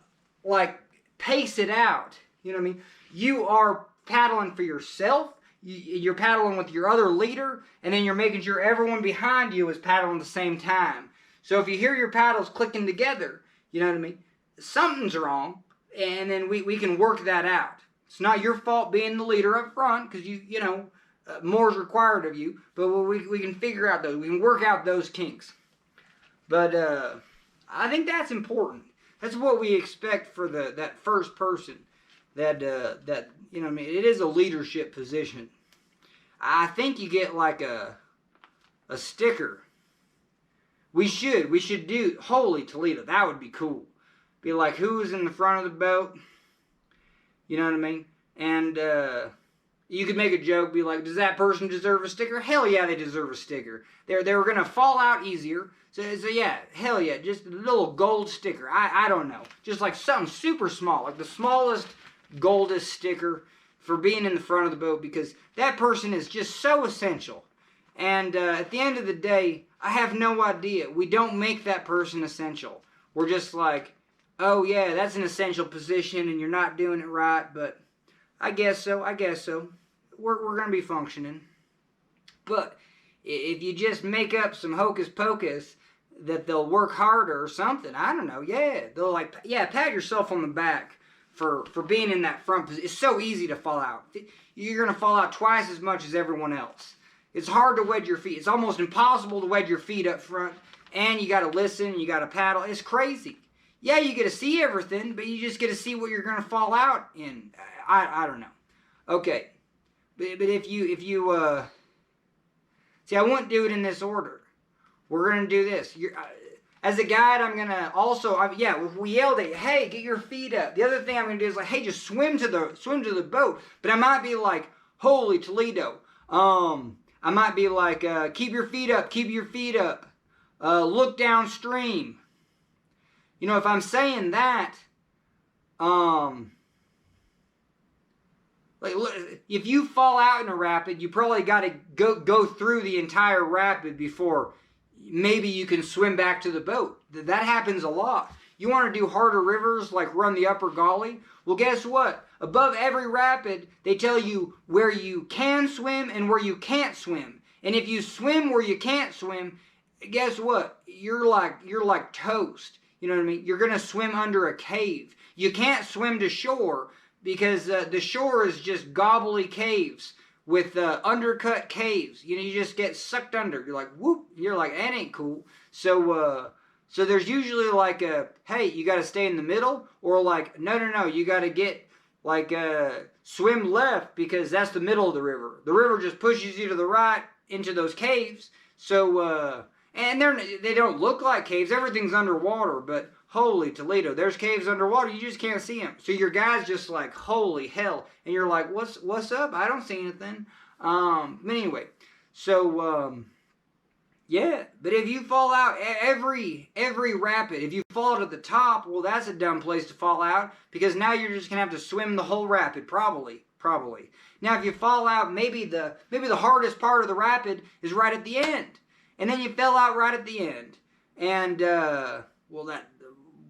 like pace it out, you know what I mean? You are paddling for yourself, you're paddling with your other leader, and then you're making sure everyone behind you is paddling at the same time. So if you hear your paddles clicking together, you know what I mean, something's wrong, and then we can work that out. It's not your fault being the leader up front, because you know, more is required of you, but we can figure out those, we can work out those kinks. But I think that's important. That's what we expect for that first person. That you know what I mean, it is a leadership position. I think you get like a sticker. We should do Holy Toledo. That would be cool. Be like, who's in the front of the boat? You know what I mean? And you could make a joke, be like, does that person deserve a sticker? Hell yeah, they deserve a sticker. They were gonna fall out easier. So yeah, hell yeah, just a little gold sticker. I don't know, just like something super small, like the smallest goldest sticker for being in the front of the boat, because that person is just so essential. And at the end of the day, I have no idea. We don't make that person essential. We're just like, oh yeah, that's an essential position and you're not doing it right, but I guess so. We're going to be functioning. But if you just make up some hocus pocus that they'll work harder or something, I don't know, yeah, they'll like, yeah, pat yourself on the back for being in that front position. It's so easy to fall out. You're going to fall out twice as much as everyone else. It's hard to wedge your feet. It's almost impossible to wedge your feet up front, and you got to listen, you got to paddle. It's crazy. Yeah, you get to see everything, but you just get to see what you're going to fall out in. I don't know. Okay. But if you see, I wouldn't do it in this order. We're going to do this. As a guide, I'm going to also, if we yelled at you, hey, get your feet up. The other thing I'm going to do is like, hey, just swim to the boat. But I might be like, Holy Toledo. I might be like, keep your feet up. Look downstream. You know, if I'm saying that, like, if you fall out in a rapid, you probably got to go through the entire rapid before maybe you can swim back to the boat. That happens a lot. You want to do harder rivers, like run the upper gully? Well, guess what? Above every rapid, they tell you where you can swim and where you can't swim. And if you swim where you can't swim, guess what? You're like toast. You know what I mean? You're going to swim under a cave. You can't swim to shore because the shore is just gobbly caves with undercut caves. You know, you just get sucked under. You're like, whoop. You're like, that ain't cool. So there's usually like hey, you got to stay in the middle, or like, no, you got to get like swim left because that's the middle of the river. The river just pushes you to the right into those caves. So and they don't look like caves. Everything's underwater, but Holy Toledo, there's caves underwater. You just can't see them. So your guy's just like, holy hell, and you're like, what's up? I don't see anything. But anyway, so yeah. But if you fall out every rapid, if you fall out at the top, well, that's a dumb place to fall out because now you're just gonna have to swim the whole rapid, probably. Now, if you fall out, maybe the hardest part of the rapid is right at the end. And then you fell out right at the end. And,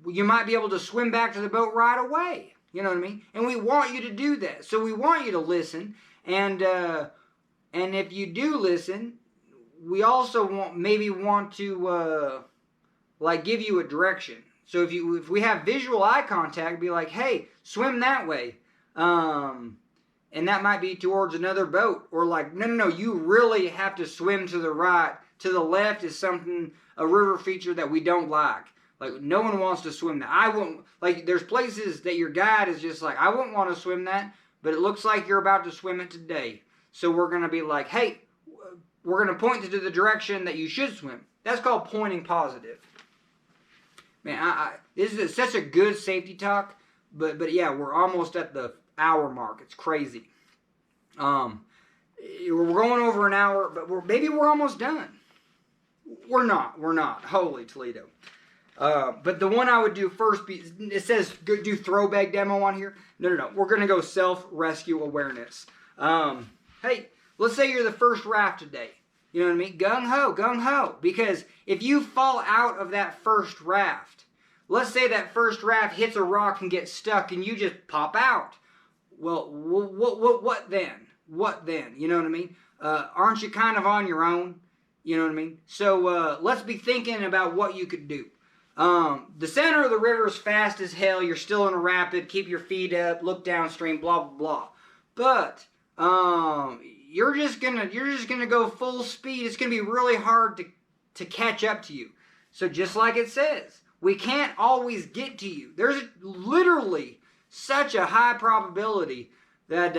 you might be able to swim back to the boat right away. You know what I mean? And we want you to do that. So we want you to listen. And if you do listen, we also want to give you a direction. So if we have visual eye contact, be like, hey, swim that way. And that might be towards another boat. Or like, no, you really have to swim to the right. To the left is a river feature that we don't like. Like, no one wants to swim that. I won't, like, there's places that your guide is just like, I wouldn't want to swim that, but it looks like you're about to swim it today. So we're going to be like, hey, we're going to point you to the direction that you should swim. That's called pointing positive. Man, this is such a good safety talk, but yeah, we're almost at the hour mark. It's crazy. We're going over an hour, but maybe we're almost done. We're not. Holy Toledo. But the one I would do first, it says do throwback demo on here. No. We're going to go self-rescue awareness. Hey, let's say you're the first raft today. You know what I mean? Gung-ho. Because if you fall out of that first raft, let's say that first raft hits a rock and gets stuck and you just pop out. Well, what then? What then? You know what I mean? Aren't you kind of on your own? You know what I mean? So let's be thinking about what you could do. The center of the river is fast as hell. You're still in a rapid. Keep your feet up. Look downstream. Blah blah blah. But you're just gonna go full speed. It's gonna be really hard to catch up to you. So just like it says, we can't always get to you. There's literally such a high probability that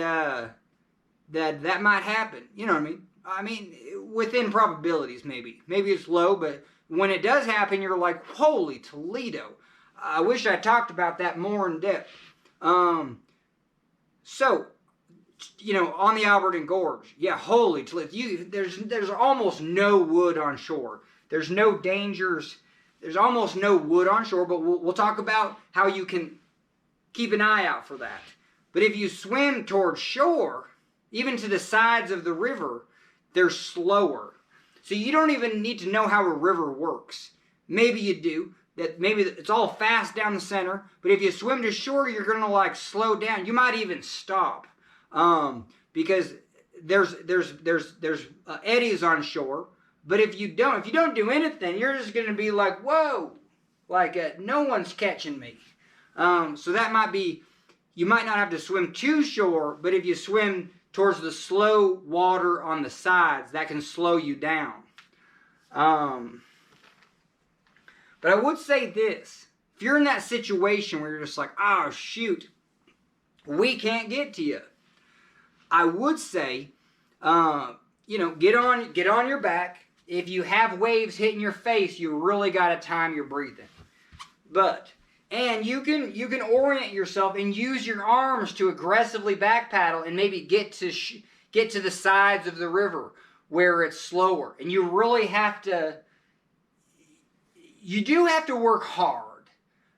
that might happen. You know what I mean? I mean, within probabilities, maybe it's low, but when it does happen, you're like, holy Toledo. I wish I talked about that more in depth. So, you know, on the Alberton Gorge, yeah, holy Toledo. There's almost no wood on shore. There's no dangers. There's almost no wood on shore, but we'll talk about how you can keep an eye out for that. But if you swim towards shore, even to the sides of the river, they're slower. So you don't even need to know how a river works. Maybe you do. Maybe it's all fast down the center. But if you swim to shore, you're going to like slow down. You might even stop. Because there's eddies on shore. But if you don't do anything, you're just going to be like, whoa, like no one's catching me. So that might be, you might not have to swim to shore, but if you swim towards the slow water on the sides, that can slow you down. But I would say this, if you're in that situation where you're just like, oh shoot, we can't get to you, I would say, you know, get on your back. If you have waves hitting your face, you really got to time your breathing. And you can orient yourself and use your arms to aggressively back paddle and maybe get to the sides of the river where it's slower. And you really have to, you do have to work hard,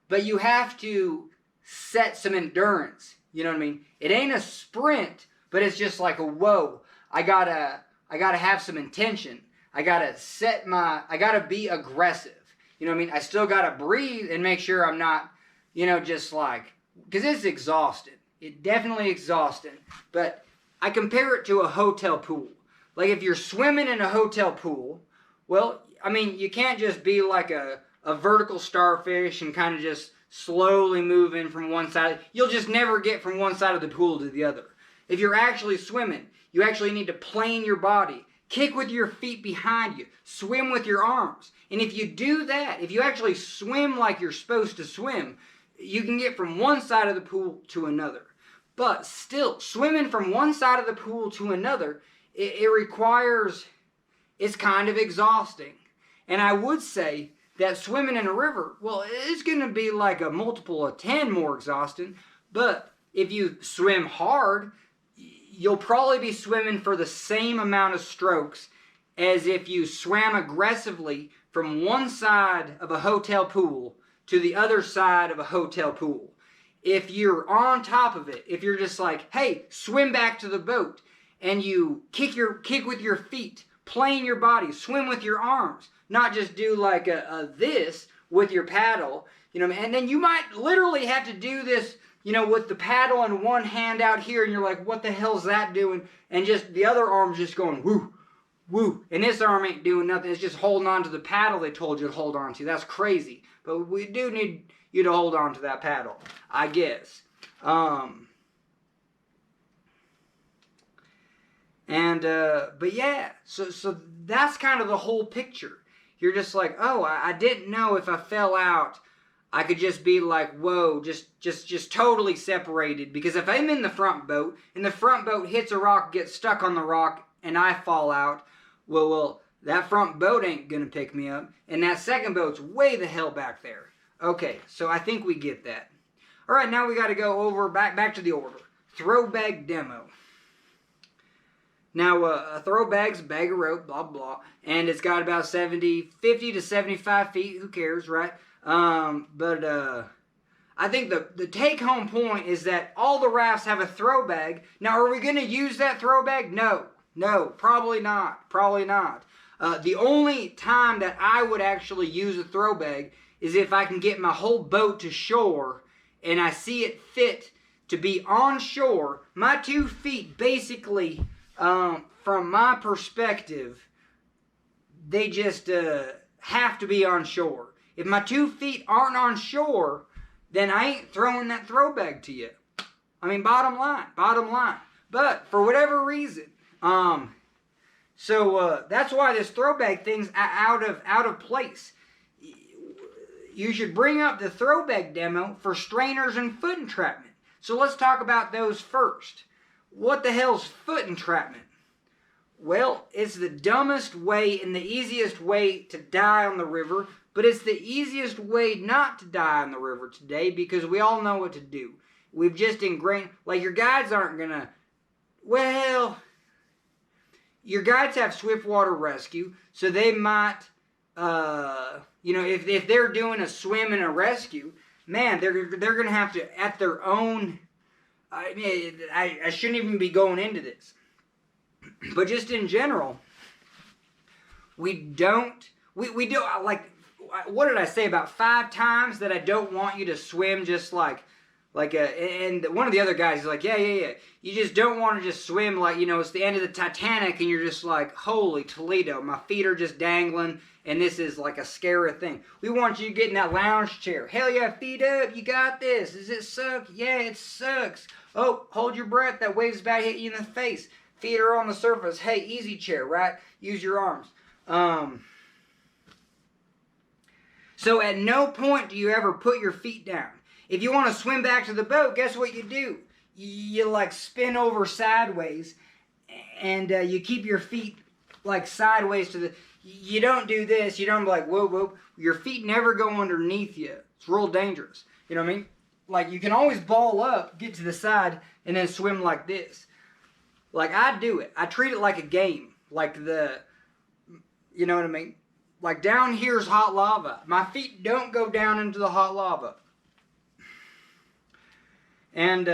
but you have to set some endurance. You know what I mean? It ain't a sprint, but it's just like a whoa. I gotta have some intention. I gotta be aggressive. You know what I mean? I still got to breathe and make sure I'm not, you know, just like, because it's exhausting. It definitely exhausting. But I compare it to a hotel pool. Like if you're swimming in a hotel pool, well, I mean, you can't just be like a vertical starfish and kind of just slowly moving from one side. You'll just never get from one side of the pool to the other. If you're actually swimming, you actually need to plane your body. Kick with your feet behind you. Swim with your arms. And if you do that, if you actually swim like you're supposed to swim, you can get from one side of the pool to another. But still, swimming from one side of the pool to another, it requires, it's kind of exhausting. And I would say that swimming in a river, well, it's going to be like a multiple of 10 more exhausting. But if you swim hard, you'll probably be swimming for the same amount of strokes as if you swam aggressively from one side of a hotel pool to the other side of a hotel pool. If you're on top of it, if you're just like, hey, swim back to the boat, and you kick with your feet, plane your body, swim with your arms, not just do like this with your paddle, you know, and then you might literally have to do this, you know, with the paddle and one hand out here, and you're like, what the hell's that doing? And just the other arm's just going, woo, woo. And this arm ain't doing nothing. It's just holding on to the paddle they told you to hold on to. That's crazy. But we do need you to hold on to that paddle, I guess. But yeah, so that's kind of the whole picture. you're just like, oh, I didn't know if I fell out, I could just be like, whoa, just totally separated. Because if I'm in the front boat, and the front boat hits a rock, gets stuck on the rock, and I fall out, well, that front boat ain't gonna pick me up, and that second boat's way the hell back there. Okay, so I think we get that. All right, now we got to go over back to the order. Throw bag demo. Now, a throw bag's a bag of rope, blah, blah, and it's got about 50 to 75 feet. Who cares, right? But I think the take-home point is that all the rafts have a throw bag. Now, are we going to use that throw bag? No, probably not. The only time that I would actually use a throw bag is if I can get my whole boat to shore and I see it fit to be on shore. My 2 feet basically, from my perspective, they just have to be on shore. If my 2 feet aren't on shore, then I ain't throwing that throw bag to you. I mean, bottom line. But for whatever reason, so that's why this throw bag thing's out of place. You should bring up the throw bag demo for strainers and foot entrapment. So let's talk about those first. What the hell's foot entrapment? Well, it's the dumbest way and the easiest way to die on the river, but it's the easiest way not to die on the river today because we all know what to do. We've just ingrained, like your guides aren't gonna, well, your guides have swiftwater rescue, so they might, if they're doing a swim and a rescue, man, they're going to have to, at their own, I shouldn't even be going into this. But just in general, we do, like, what did I say, about 5 times that I don't want you to swim just and one of the other guys is like, yeah. You just don't want to just swim like, it's the end of the Titanic and you're just like, holy Toledo, my feet are just dangling and this is like a scary thing. We want you to get in that lounge chair. Hell yeah, feet up, you got this. Does it suck? Yeah, it sucks. Oh, hold your breath, that wave's about to hit you in the face. Feet are on the surface. Hey, easy chair, right? Use your arms. So at no point do you ever put your feet down. If you want to swim back to the boat, guess what you do? You like spin over sideways and you keep your feet like sideways to the... You don't do this. You don't be like, whoa. Your feet never go underneath you. It's real dangerous. You know what I mean? Like you can always ball up, get to the side, and then swim like this. Like I do it. I treat it like a game. Like you know what I mean? Like down here's hot lava. My feet don't go down into the hot lava. And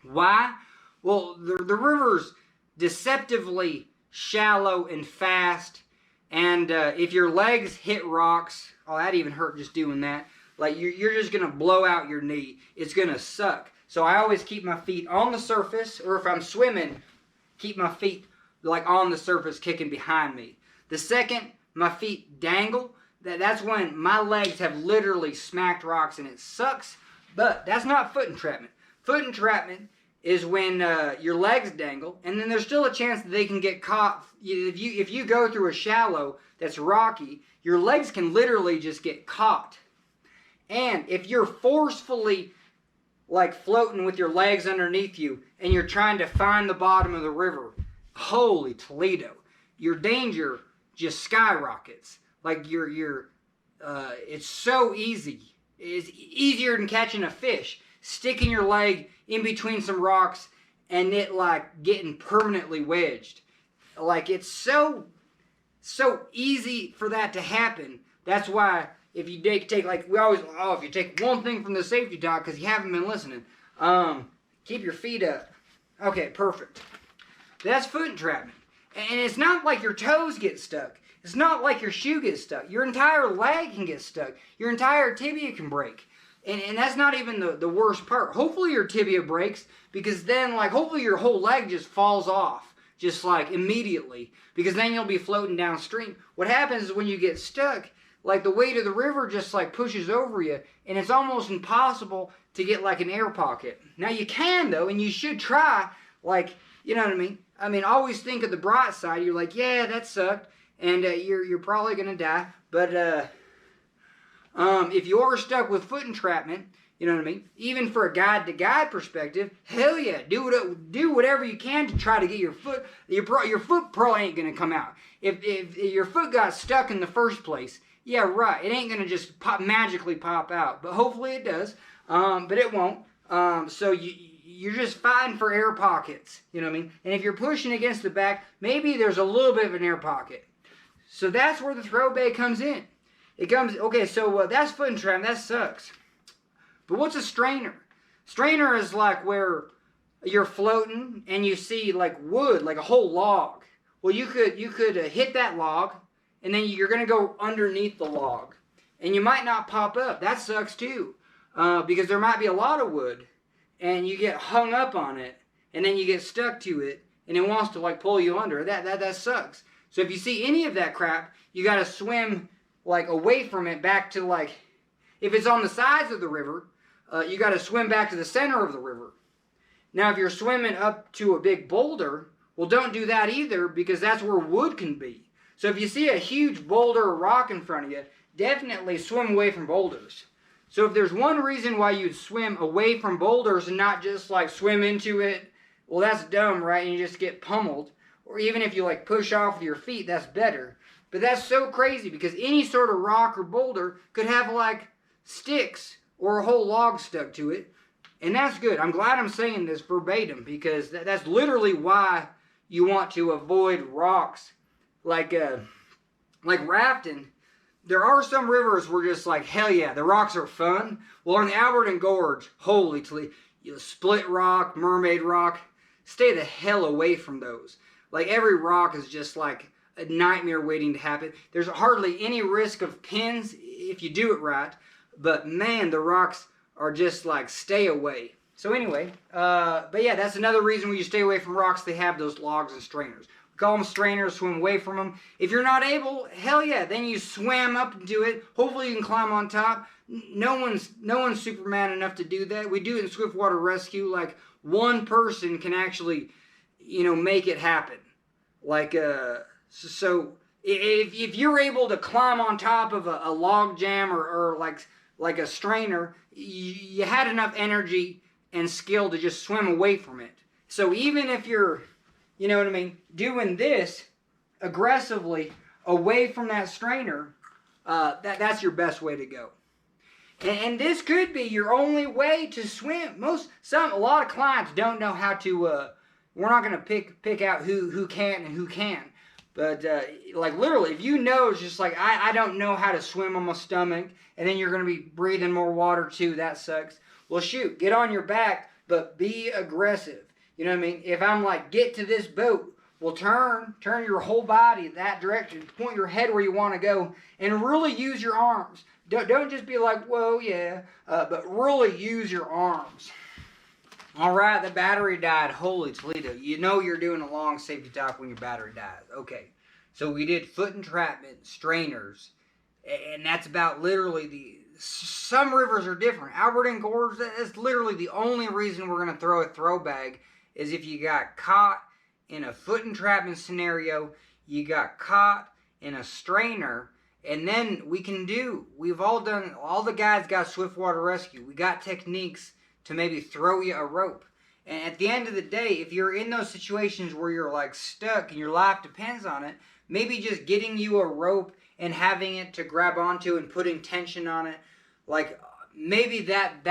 why? Well, the river's deceptively shallow and fast. And if your legs hit rocks, oh, that even hurt just doing that. Like you're just going to blow out your knee. It's going to suck. So I always keep my feet on the surface, or if I'm swimming, keep my feet like on the surface kicking behind me. The second my feet dangle, that's when my legs have literally smacked rocks and it sucks. But that's not foot entrapment. Foot entrapment is when your legs dangle, and then there's still a chance that they can get caught. If you go through a shallow that's rocky, your legs can literally just get caught. And if you're forcefully like floating with your legs underneath you, and you're trying to find the bottom of the river, holy Toledo, your danger just skyrockets. Like it's so easy. It's easier than catching a fish. Sticking your leg in between some rocks and it like getting permanently wedged. Like it's so easy for that to happen. That's why if you take like we always if you take one thing from the safety talk because you haven't been listening, keep your feet up. Okay, perfect. That's foot entrapment. And it's not like your toes get stuck. It's not like your shoe gets stuck. Your entire leg can get stuck. Your entire tibia can break. And that's not even the worst part. Hopefully your tibia breaks because then like hopefully your whole leg just falls off. Just like immediately. Because then you'll be floating downstream. What happens is when you get stuck, like the weight of the river just like pushes over you. And it's almost impossible to get like an air pocket. Now you can though, and you should try. Like, you know what I mean? I mean, always think of the bright side. You're like, yeah, that sucked. and you're probably gonna die. But if you are stuck with foot entrapment, you know what I mean? Even for a guide-to-guide perspective, hell yeah, do whatever you can to try to get your foot. Your foot probably ain't gonna come out. If your foot got stuck in the first place, yeah, right. It ain't gonna just magically pop out, but hopefully it does. But it won't. So you're just fighting for air pockets. You know what I mean? And if you're pushing against the back, maybe there's a little bit of an air pocket. So that's where the throw bag comes in. It comes, okay, so that's foot entrapment. That sucks. But what's a strainer? Strainer is like where you're floating and you see like wood, like a whole log. Well, you could hit that log, and then you're going to go underneath the log. And you might not pop up. That sucks too. Because there might be a lot of wood, and you get hung up on it, and then you get stuck to it, and it wants to like pull you under. That sucks. So if you see any of that crap, you got to swim like away from it back to like, if it's on the sides of the river, you got to swim back to the center of the river. Now, if you're swimming up to a big boulder, well, don't do that either, because that's where wood can be. So if you see a huge boulder or rock in front of you, definitely swim away from boulders. So if there's one reason why you'd swim away from boulders and not just like swim into it, well, that's dumb, right? And you just get pummeled. Or even if you like push off with your feet, that's better. But that's so crazy, because any sort of rock or boulder could have like sticks or a whole log stuck to it. And that's good. I'm glad I'm saying this verbatim, because that's literally why you want to avoid rocks. Like rafting, there are some rivers where just like, hell yeah, the rocks are fun. Well, in the Alberton Gorge, holy Split Rock, Mermaid Rock, stay the hell away from those. Like every rock is just like a nightmare waiting to happen. There's hardly any risk of pins if you do it right. But man, the rocks are just like, stay away. So anyway, but yeah, that's another reason when you stay away from rocks, they have those logs and strainers. We call them strainers, swim away from them. If you're not able, hell yeah, then you swam up into it. Hopefully you can climb on top. No one's Superman enough to do that. We do it in Swiftwater Rescue. Like one person can actually, make it happen. Like, so if you're able to climb on top of a log jam or like a strainer, you had enough energy and skill to just swim away from it. So even if you're, doing this aggressively away from that strainer, that's your best way to go. And this could be your only way to swim. A lot of clients don't know how to, we're not going to pick out who can and who can. But, like, literally, if you know, it's just like, I don't know how to swim on my stomach, and then you're going to be breathing more water, too. That sucks. Well, shoot, get on your back, but be aggressive. You know what I mean? If I'm like, get to this boat, well, turn your whole body that direction. Point your head where you want to go, and really use your arms. Don't just be like, whoa, yeah, but really use your arms. All right, the battery died. Holy Toledo. You know you're doing a long safety talk when your battery dies. Okay, so we did foot entrapment, strainers, and that's about literally some rivers are different. Alberton Gorge, that's literally the only reason we're going to throw a throw bag is if you got caught in a foot entrapment scenario, you got caught in a strainer, and then we've all the guys got Swiftwater Rescue. We got techniques to maybe throw you a rope. And at the end of the day, if you're in those situations where you're like stuck and your life depends on it, maybe just getting you a rope and having it to grab onto and putting tension on it, like maybe that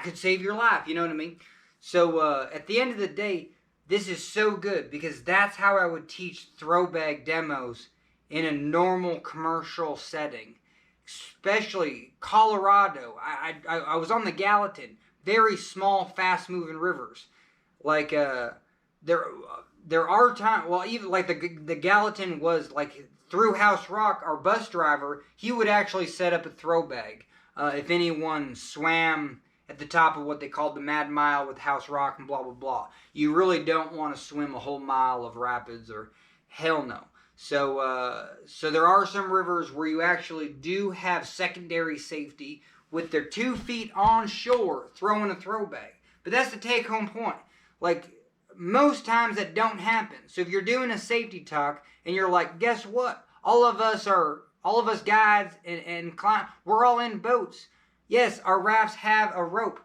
could save your life, you know what I mean? So at the end of the day, this is so good, because that's how I would teach throw bag demos in a normal commercial setting. Especially Colorado. I was on the Gallatin. Very small, fast-moving rivers. Like, there are times, well, even like the Gallatin was like through House Rock, our bus driver, he would actually set up a throw bag. If anyone swam at the top of what they called the Mad Mile with House Rock and blah, blah, blah. You really don't want to swim a whole mile of rapids, or hell no. So there are some rivers where you actually do have secondary safety with their 2 feet on shore throwing a throw bag. But that's the take-home point. Like, most times that don't happen. So if you're doing a safety talk and you're like, guess what? All of us guides and clients, we're all in boats. Yes, our rafts have a rope.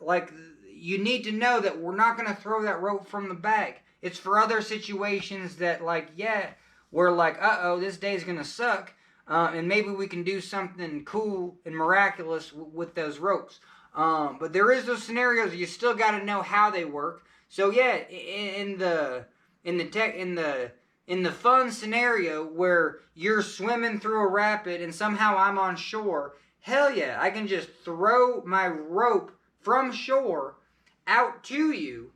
Like, you need to know that we're not going to throw that rope from the bag. It's for other situations that, like, yeah, we're like, uh-oh, this day's going to suck. And maybe we can do something cool and miraculous with those ropes. But there is those scenarios you still got to know how they work. So yeah, in the fun scenario where you're swimming through a rapid and somehow I'm on shore, hell yeah, I can just throw my rope from shore out to you.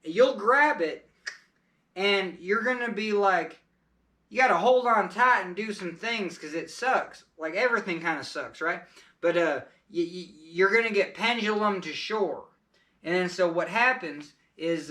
You'll grab it, and you're gonna be like, you gotta hold on tight and do some things because it sucks. Like, everything kind of sucks, right? But you're gonna get pendulum to shore, and then so what happens is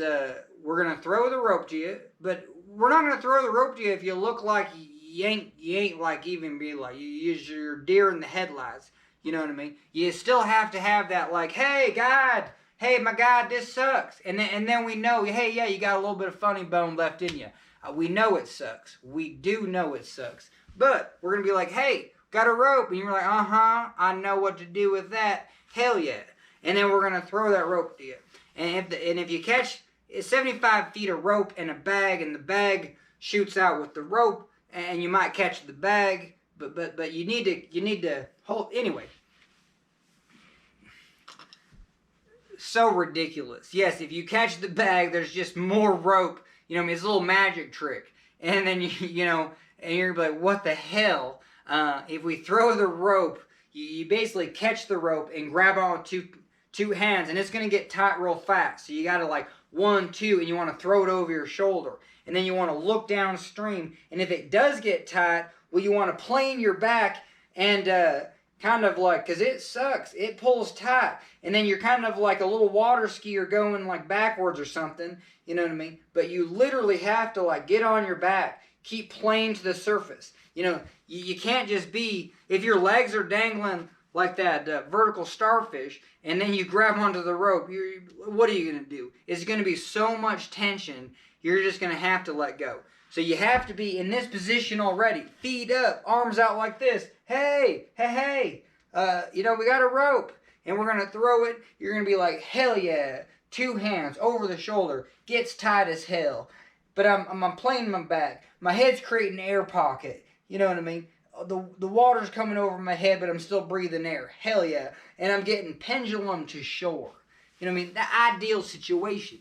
we're gonna throw the rope to you, but we're not gonna throw the rope to you if you look like you ain't like even be like you're deer in the headlights. You know what I mean? You still have to have that, like, hey God, hey my God, this sucks, and then we know, hey, yeah, you got a little bit of funny bone left in you. We know it sucks. We do know it sucks. But we're going to be like, hey, got a rope. And you're like, uh-huh, I know what to do with that. Hell yeah. And then we're going to throw that rope to you. And if you catch 75 feet of rope in a bag, and the bag shoots out with the rope, and you might catch the bag, but you need to hold. Anyway. So ridiculous. Yes, if you catch the bag, there's just more rope. You know, I mean, it's a little magic trick. And then, and you're like, what the hell? If we throw the rope, you basically catch the rope and grab on with two hands, and it's going to get tight real fast. So you got to, like, 1, 2, and you want to throw it over your shoulder. And then you want to look downstream. And if it does get tight, well, you want to plane your back and kind of like, because it sucks. It pulls tight. And then you're kind of like a little water skier going like backwards or something. You know what I mean? But you literally have to like get on your back. Keep playing to the surface. You know, you can't just be, if your legs are dangling like that vertical starfish and then you grab onto the rope, what are you going to do? It's going to be so much tension, you're just going to have to let go. So you have to be in this position already. Feet up, arms out like this. Hey, we got a rope. And we're going to throw it. You're going to be like, hell yeah. 2 hands over the shoulder. Gets tight as hell. But I'm playing my back. My head's creating an air pocket. You know what I mean? The water's coming over my head, but I'm still breathing air. Hell yeah. And I'm getting pendulum to shore. You know what I mean? The ideal situation.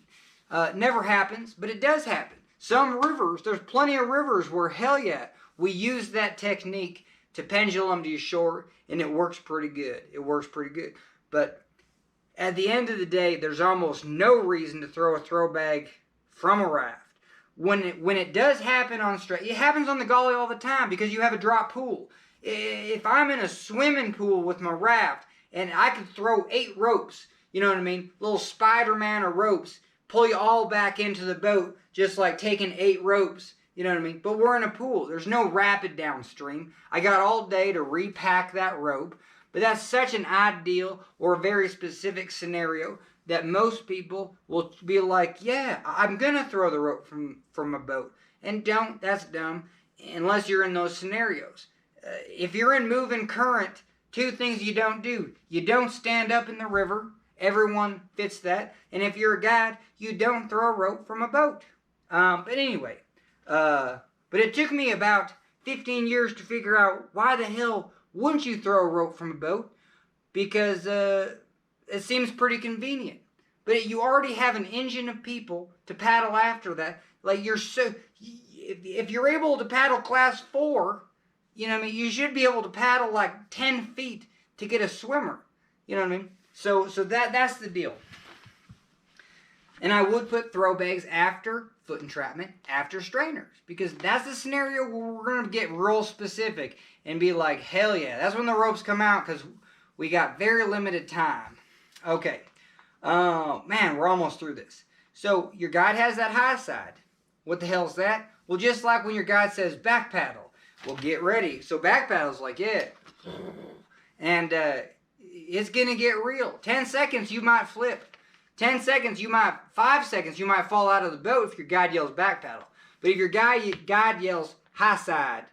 Never happens, but it does happen. Some rivers, there's plenty of rivers where, hell yeah, we use that technique to pendulum to shore, and it works pretty good. But at the end of the day, there's almost no reason to throw a throw bag from a raft. When it does happen on straight, it happens on the gully all the time because you have a drop pool. If I'm in a swimming pool with my raft and I could throw 8 ropes, you know what I mean? Little Spider-Man of ropes, pull you all back into the boat, just like taking 8 ropes, you know what I mean? But we're in a pool. There's no rapid downstream. I got all day to repack that rope. But that's such an ideal or very specific scenario that most people will be like, yeah, I'm going to throw the rope from a boat. And don't. That's dumb. Unless you're in those scenarios. If you're in moving current, 2 things you don't do. You don't stand up in the river. Everyone fits that. And if you're a guide, you don't throw a rope from a boat. But anyway, but it took me about 15 years to figure out why the hell wouldn't you throw a rope from a boat? Because it seems pretty convenient. But you already have an engine of people to paddle after that. Like, if you're able to paddle class 4, you know what I mean, you should be able to paddle like 10 feet to get a swimmer. You know what I mean? So that's the deal. And I would put throw bags after foot entrapment, after strainers. Because that's the scenario where we're going to get real specific and be like, hell yeah. That's when the ropes come out because we got very limited time. Okay. Man, we're almost through this. So your guide has that high side. What the hell's that? Well, just like when your guide says back paddle. Well, get ready. So back paddle's like, yeah. And it's going to get real. 10 seconds, you might flip. 10 seconds, 5 seconds, you might fall out of the boat if your guide yells back paddle. But if your guide yells high side,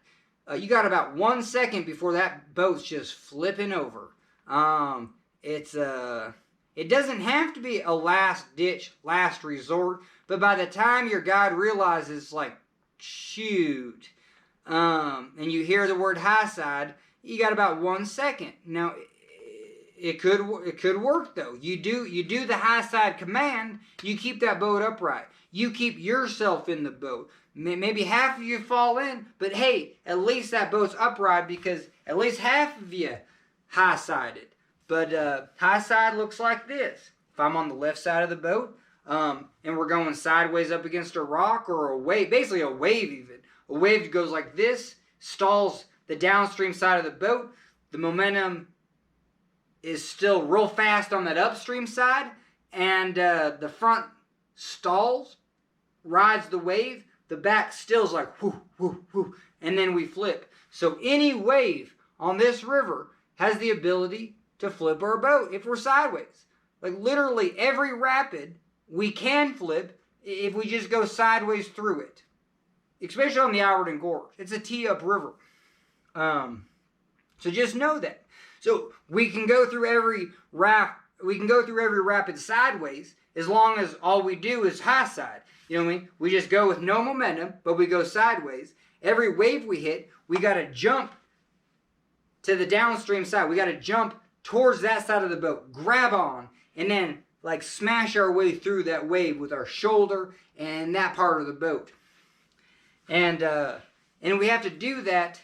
you got about 1 second before that boat's just flipping over. It doesn't have to be a last ditch, last resort, but by the time your guide realizes, like, shoot, and you hear the word high side, you got about 1 second. Now, it could work though. You do the high side command, you keep that boat upright. You keep yourself in the boat. Maybe half of you fall in, but hey, at least that boat's upright because at least half of you high-sided. But high side looks like this. If I'm on the left side of the boat, and we're going sideways up against a rock or a wave, basically a wave even. A wave goes like this, stalls the downstream side of the boat. The momentum is still real fast on that upstream side, and the front stalls, rides the wave, the back still is like whoo, whoo, whoo, and then we flip. So any wave on this river has the ability to flip our boat if we're sideways. Like literally every rapid we can flip if we just go sideways through it. Especially on the Alberton Gorge. It's a tee-up river. So just know that. So we can go through every rapid sideways as long as all we do is high side. You know what I mean? We just go with no momentum, but we go sideways. Every wave we hit, we got to jump to the downstream side. We got to jump towards that side of the boat, grab on, and then like smash our way through that wave with our shoulder and that part of the boat. And we have to do that,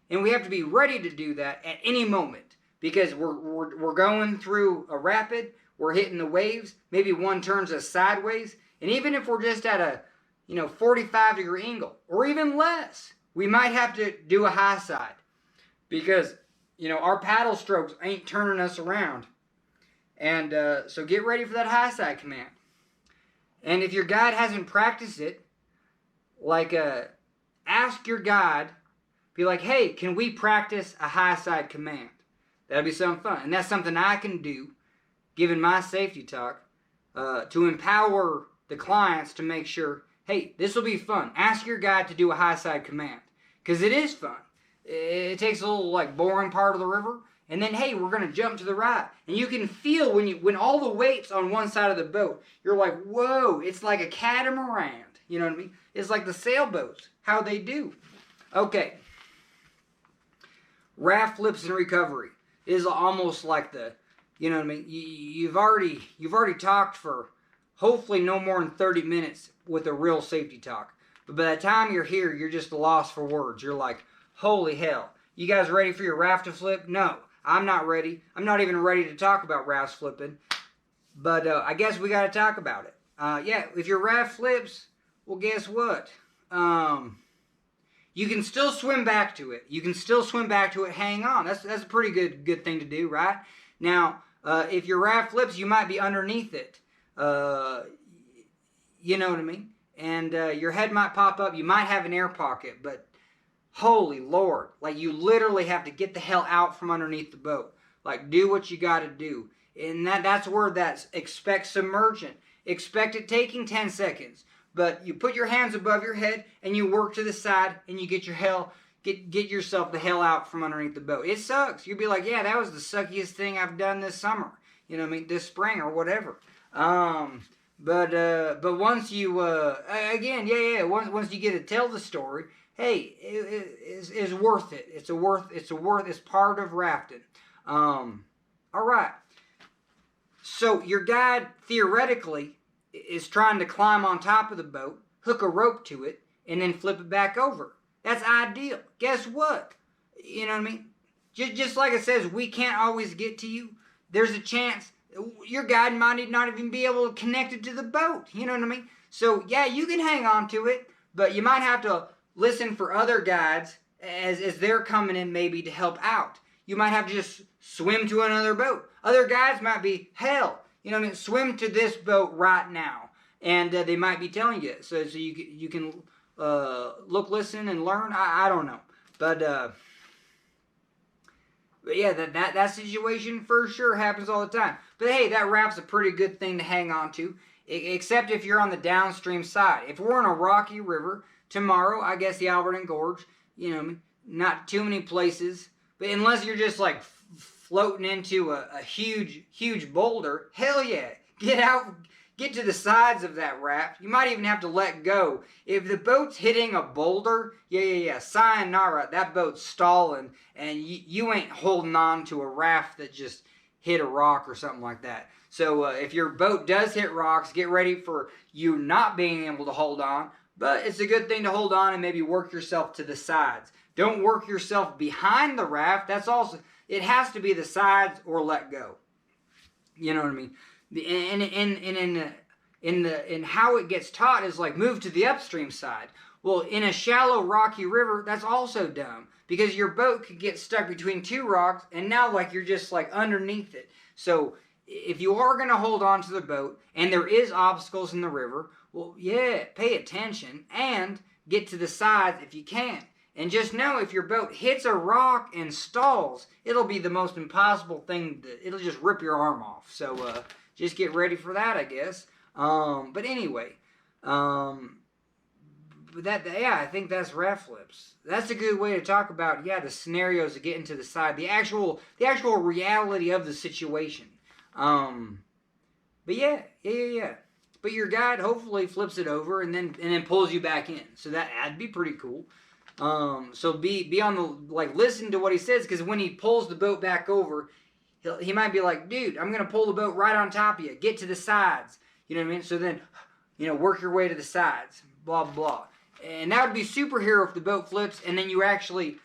and we have to be ready to do that at any moment. Because we're going through a rapid, we're hitting the waves, maybe one turns us sideways, and even if we're just at a 45-degree angle, or even less, we might have to do a high side. Because, our paddle strokes ain't turning us around. And so get ready for that high side command. And if your guide hasn't practiced it, like ask your guide, be like, hey, can we practice a high side command? That'll be something fun. And that's something I can do, given my safety talk, to empower the clients to make sure, hey, this will be fun. Ask your guide to do a high side command. Because it is fun. It takes a little, boring part of the river. And then, hey, we're going to jump to the right. And you can feel when all the weight's on one side of the boat, you're like, whoa, it's like a catamaran. You know what I mean? It's like the sailboats, how they do. Okay. Raft flips and recovery is almost like the, you know what I mean? You've already talked for hopefully no more than 30 minutes with a real safety talk. But by the time you're here, you're just lost for words. You're like, holy hell. You guys ready for your raft to flip? No, I'm not ready. I'm not even ready to talk about rafts flipping. But I guess we got to talk about it. Yeah, if your raft flips, well, guess what? You can still swim back to it. Hang on. That's a pretty good thing to do, right? Now, if your raft flips, you might be underneath it. You know what I mean? And your head might pop up. You might have an air pocket, but holy Lord, you literally have to get the hell out from underneath the boat. Do what you got to do. And that's where expect submersion. Expect it taking 10 seconds. But you put your hands above your head and you work to the side and you get yourself the hell out from underneath the boat. It sucks. You'll be like, yeah, that was the suckiest thing I've done this summer. You know what I mean? This spring or whatever. But once you once you get to tell the story, hey, it's worth it. It's part of rafting. All right. So your guide theoretically is trying to climb on top of the boat, hook a rope to it, and then flip it back over. That's ideal. Guess what? You know what I mean? Just like it says, we can't always get to you. There's a chance your guide might not even be able to connect it to the boat. You know what I mean? So, yeah, you can hang on to it, but you might have to listen for other guides as they're coming in maybe to help out. You might have to just swim to another boat. Other guides might be, hell, you know what I mean? Swim to this boat right now. And they might be telling you. So you can look, listen, and learn. I don't know. But But yeah, that situation for sure happens all the time. But hey, that raft's a pretty good thing to hang on to, except if you're on the downstream side. If we're in a rocky river tomorrow, I guess the Alberton Gorge, not too many places. But unless you're just like floating into a huge boulder, hell yeah, get out. Get to the sides of that raft. You might even have to let go. If the boat's hitting a boulder, sayonara, that boat's stalling, and you ain't holding on to a raft that just hit a rock or something like that. So if your boat does hit rocks, get ready for you not being able to hold on, but it's a good thing to hold on and maybe work yourself to the sides. Don't work yourself behind the raft. That's also, it has to be the sides or let go. You know what I mean? In how it gets taught is like move to the upstream side. Well, in a shallow rocky river, that's also dumb because your boat could get stuck between two rocks and now like you're just like underneath it. So if you are going to hold on to the boat and there is obstacles in the river, well, yeah, pay attention and get to the sides if you can. And just know if your boat hits a rock and stalls, it'll be the most impossible thing. It'll just rip your arm off. So just get ready for that, I guess. But anyway, I think that's raft flips. That's a good way to talk about, the scenarios of getting to the side, the actual reality of the situation. But yeah. But your guide hopefully flips it over and then pulls you back in. So that'd be pretty cool. So be on the, listen to what he says, because when he pulls the boat back over, he might be like, dude, I'm going to pull the boat right on top of you. Get to the sides. You know what I mean? So then, work your way to the sides. Blah, blah. And that would be superhero if the boat flips and then you actually,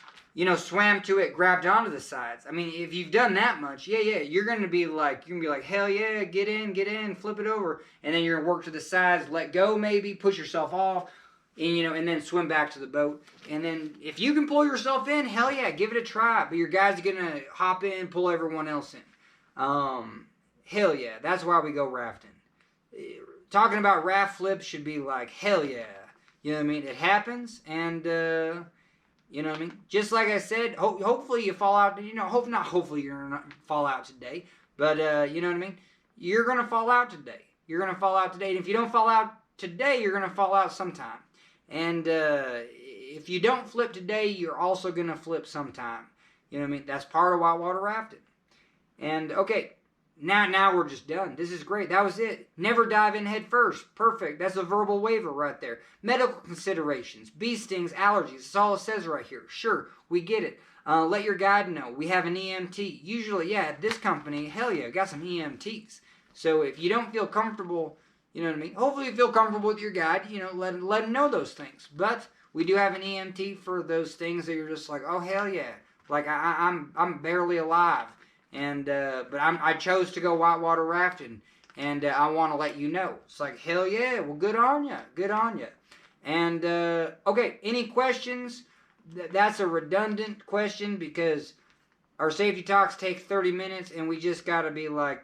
swam to it, grabbed onto the sides. I mean, if you've done that much, you're going to be like, hell yeah, get in, flip it over. And then you're going to work to the sides, let go maybe, push yourself off. And, and then swim back to the boat. And then if you can pull yourself in, hell yeah, give it a try. But your guys are going to hop in, pull everyone else in. Hell yeah, that's why we go rafting. Talking about raft flips should be like, hell yeah. You know what I mean? It happens, and, you know what I mean? Just like I said, hopefully you fall out, hopefully you're going to fall out today. But, you know what I mean? You're going to fall out today. You're going to fall out today. And if you don't fall out today, you're going to fall out sometime. And if you don't flip today, you're also going to flip sometime. You know what I mean? That's part of whitewater rafting. And, okay, now we're just done. This is great. That was it. Never dive in head first. Perfect. That's a verbal waiver right there. Medical considerations, bee stings, allergies. That's all it says right here. Sure, we get it. Let your guide know. We have an EMT. Usually, at this company, hell yeah, got some EMTs. So if you don't feel comfortable, you know what I mean? Hopefully you feel comfortable with your guide, let them know those things. But we do have an EMT for those things that you're just like, oh, hell yeah. Like, I'm barely alive. And, but I chose to go whitewater rafting. And I want to let you know. It's like, hell yeah, well, good on ya. Good on ya. And, okay, any questions? That's a redundant question because our safety talks take 30 minutes and we just got to be like,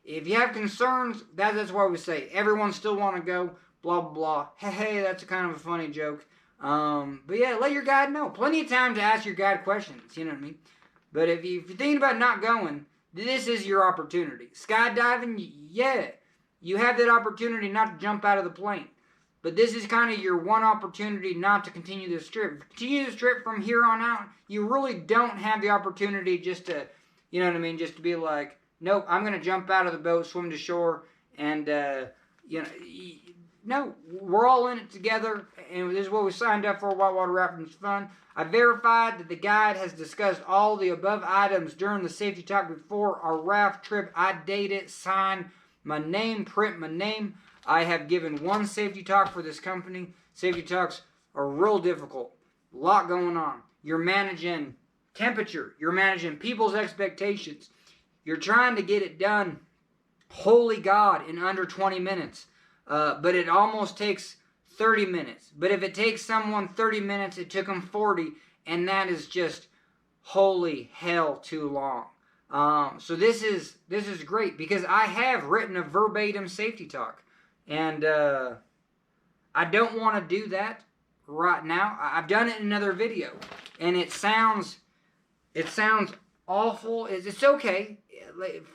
if you have concerns, that's why we say everyone still want to go, blah, blah, blah. Hey, that's kind of a funny joke. But yeah, let your guide know. Plenty of time to ask your guide questions, you know what I mean? But if you're thinking about not going, this is your opportunity. Skydiving, yeah, you have that opportunity not to jump out of the plane. But this is kind of your one opportunity not to continue this trip. Continue this trip from here on out, you really don't have the opportunity just to, you know what I mean, just to be like, nope, I'm going to jump out of the boat, swim to shore, and, no, we're all in it together, and this is what we signed up for. Whitewater rafting is fun. I verified that the guide has discussed all the above items during the safety talk before our raft trip. I date it, sign my name, print my name. I have given one safety talk for this company. Safety talks are real difficult. A lot going on. You're managing temperature. You're managing people's expectations. You're trying to get it done, holy God, in under 20 minutes. But it almost takes 30 minutes. But if it takes someone 30 minutes, it took them 40. And that is just holy hell too long. So this is great because I have written a verbatim safety talk. And I don't want to do that right now. I've done it in another video. And it sounds awful. It's okay.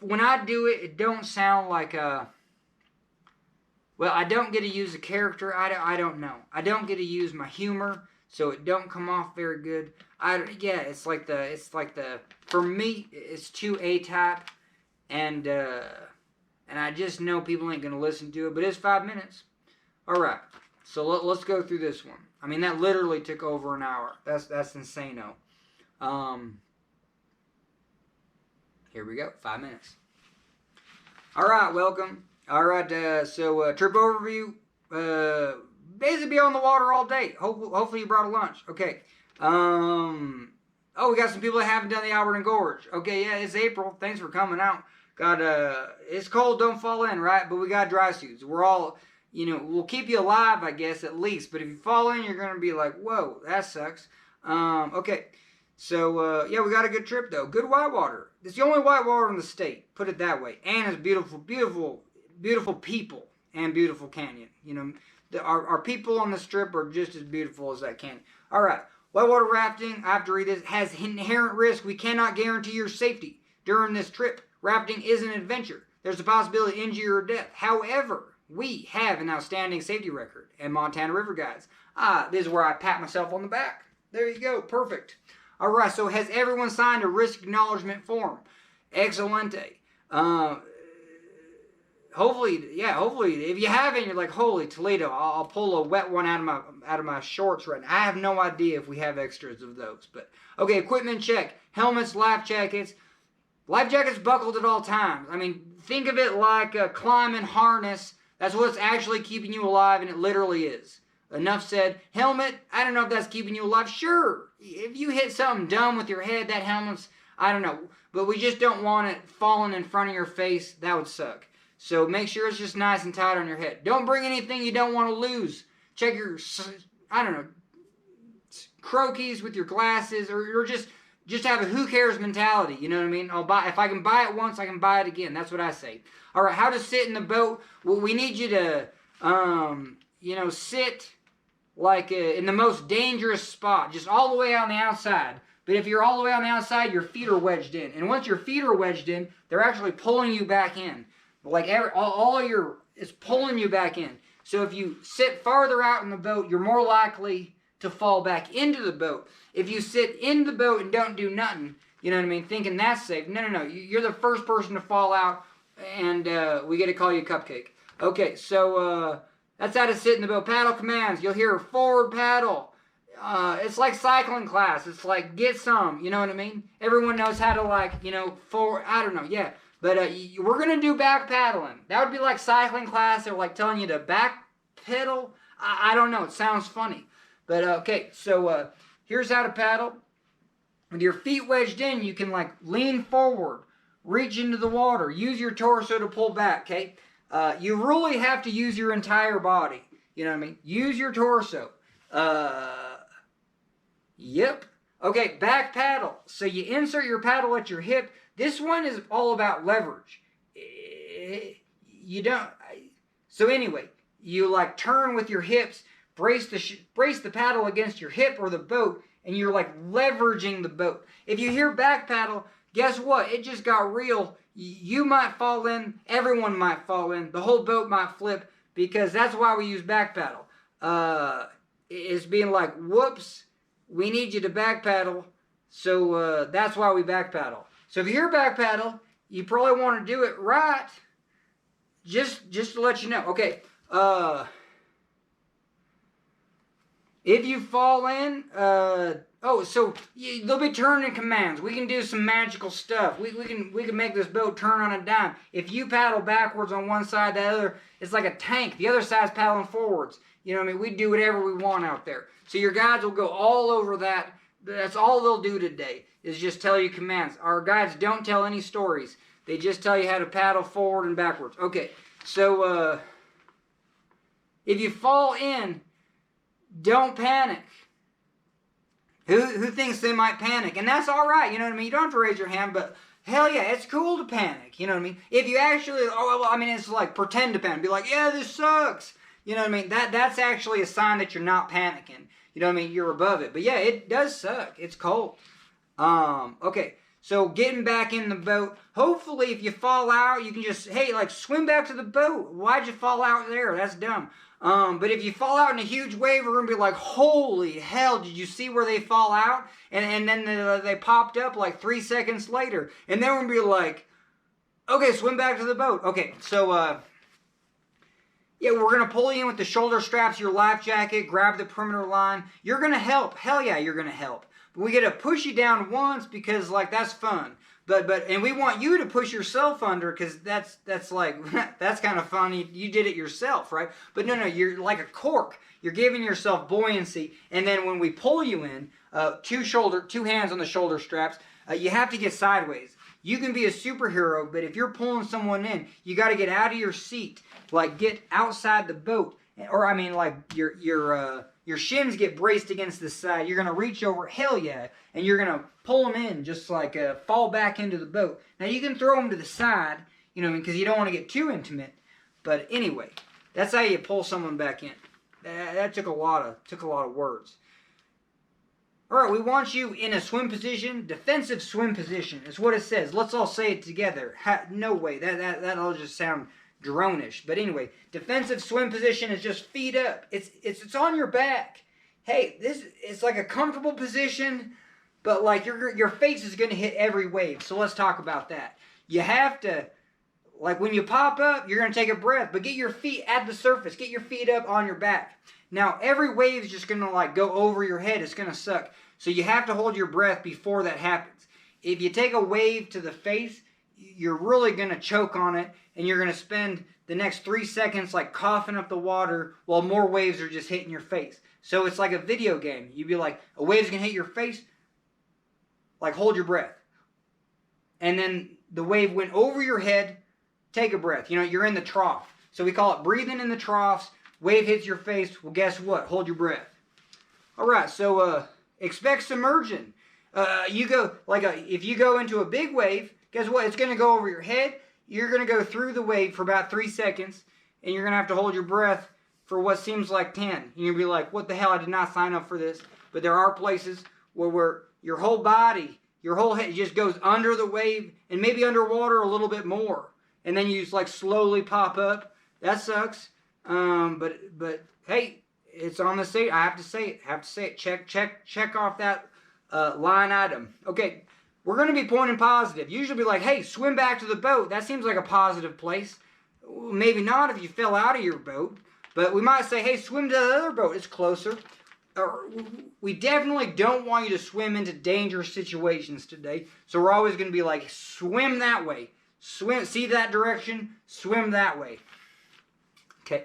When I do it, it don't sound like well, I don't get to use a character. I don't know. I don't get to use my humor, so it don't come off very good. It's like the for me it's too A-type, and I just know people ain't gonna listen to it. But it's 5 minutes. All right. So let's go through this one. I mean, that literally took over an hour. That's insane-o. Here we go. 5 minutes. All right. Welcome. All right, so trip overview, basically be on the water all day. Hopefully you brought a lunch. Okay. Oh, we got some people that haven't done the Alberton Gorge. Okay, yeah, it's April. Thanks for coming out. It's cold, don't fall in, right? But we got dry suits. We're all, we'll keep you alive, I guess, at least. But if you fall in, you're going to be like, whoa, that sucks. Okay. So, yeah, we got a good trip, though. Good whitewater. It's the only whitewater in the state. Put it that way. And it's beautiful, beautiful, beautiful people and beautiful canyon. Our people on the strip are just as beautiful as that canyon. All right. Whitewater rafting, I have to read this, has inherent risk. We cannot guarantee your safety during this trip. Rafting is an adventure. There's a possibility of injury or death. However, we have an outstanding safety record and Montana River Guides. This is where I pat myself on the back. There you go. Perfect. All right. So has everyone signed a Risk Acknowledgement Form? Excelente. Hopefully, if you haven't, you're like, holy Toledo, I'll pull a wet one out of my shorts right now. I have no idea if we have extras of those, but okay. Equipment check: helmets, life jackets buckled at all times. I mean, think of it like a climbing harness. That's what's actually keeping you alive, and it literally is. Enough said. Helmet, I don't know if that's keeping you alive. Sure, if you hit something dumb with your head, that helmet's, I don't know, but we just don't want it falling in front of your face. That would suck. So make sure it's just nice and tight on your head. Don't bring anything you don't want to lose. Check your, I don't know, croquis with your glasses, or just have a who cares mentality. You know what I mean? If I can buy it once, I can buy it again. That's what I say. All right, how to sit in the boat. Well, we need you to, sit like in the most dangerous spot, just all the way on the outside. But if you're all the way on the outside, your feet are wedged in. And once your feet are wedged in, they're actually pulling you back in. Like it's pulling you back in. So if you sit farther out in the boat, you're more likely to fall back into the boat. If you sit in the boat and don't do nothing, you know what I mean, thinking that's safe. No. You're the first person to fall out, and we get to call you Cupcake. Okay, so that's how to sit in the boat. Paddle commands. You'll hear forward paddle. It's like cycling class. It's like get some. You know what I mean? Everyone knows how to forward. I don't know. Yeah. But we're going to do back paddling. That would be like cycling class. They're like telling you to back pedal. I don't know. It sounds funny. But okay, so here's how to paddle. With your feet wedged in, you can like lean forward, reach into the water, use your torso to pull back, okay? You really have to use your entire body. You know what I mean? Use your torso. Yep. Okay, back paddle. So you insert your paddle at your hip. This one is all about leverage. So anyway, you like turn with your hips, brace the paddle against your hip or the boat, and you're like leveraging the boat. If you hear back paddle, guess what? It just got real. You might fall in. Everyone might fall in. The whole boat might flip, because that's why we use back paddle. It's being like, whoops, we need you to back paddle. So that's why we back paddle. So if you hear back paddle, you probably want to do it right. Just to let you know. Okay. If you fall in, they'll be turning commands. We can do some magical stuff. We can make this boat turn on a dime. If you paddle backwards on one side, the other, it's like a tank. The other side's paddling forwards. You know what I mean? We do whatever we want out there. So your guides will go all over that. That's all they'll do today, is just tell you commands. Our guides don't tell any stories. They just tell you how to paddle forward and backwards. Okay, so if you fall in, don't panic. Who thinks they might panic? And that's all right, you know what I mean? You don't have to raise your hand, but hell yeah, it's cool to panic, you know what I mean? If you actually, it's like pretend to panic. Be like, yeah, this sucks. You know what I mean? That's actually a sign that you're not panicking. You know what I mean? You're above it. But yeah, it does suck. It's cold. Okay. So getting back in the boat, hopefully if you fall out, you can just, hey, like swim back to the boat. Why'd you fall out there? That's dumb. But if you fall out in a huge wave, we're going to be like, holy hell, did you see where they fall out? And then they popped up like 3 seconds later. And then we're going to be like, okay, swim back to the boat. Okay, so, yeah, we're going to pull you in with the shoulder straps, your life jacket, grab the perimeter line. You're going to help. Hell yeah, you're going to help. But we got to push you down once because, like, that's fun. And we want you to push yourself under because that's like, that's kind of funny. You did it yourself, right? But no, you're like a cork. You're giving yourself buoyancy. And then when we pull you in, two hands on the shoulder straps, you have to get sideways. You can be a superhero, but if you're pulling someone in, you got to get out of your seat, like get outside the boat. Or, I mean, like your shins get braced against the side. You're going to reach over, hell yeah, and you're going to pull them in, just like fall back into the boat. Now, you can throw them to the side, you know, because you don't want to get too intimate. But anyway, that's how you pull someone back in. That took a lot of words. All right, we want you in a swim position, defensive swim position. Is what it says. Let's all say it together. No way, that'll just sound drone-ish. But anyway, defensive swim position is just feet up. It's on your back. Hey, it's like a comfortable position, but like your face is going to hit every wave. So let's talk about that. You have to, like when you pop up, you're going to take a breath, but get your feet at the surface. Get your feet up on your back. Now, every wave is just going to like go over your head. It's going to suck. So you have to hold your breath before that happens. If you take a wave to the face, you're really going to choke on it, and you're going to spend the next 3 seconds like coughing up the water while more waves are just hitting your face. So it's like a video game. You'd be like, a wave's going to hit your face, like hold your breath. And then the wave went over your head, take a breath. You know, you're in the trough. So we call it breathing in the troughs. Wave hits your face, well guess what? Hold your breath. All right, so expect submersion. If you go into a big wave, guess what? It's going to go over your head. You're going to go through the wave for about 3 seconds, and you're going to have to hold your breath for what seems like 10. And you'll be like, what the hell? I did not sign up for this. But there are places where your whole body, your whole head just goes under the wave and maybe underwater a little bit more. And then you just like slowly pop up. That sucks. But hey, it's on the state. I have to say it. Check off that line item. Okay, we're going to be pointing positive. Usually be like, hey, swim back to the boat. That seems like a positive place. Maybe not if you fell out of your boat. But we might say, hey, swim to the other boat. It's closer. We definitely don't want you to swim into dangerous situations today. So we're always going to be like, swim that way. Swim, see that direction? Swim that way. Okay.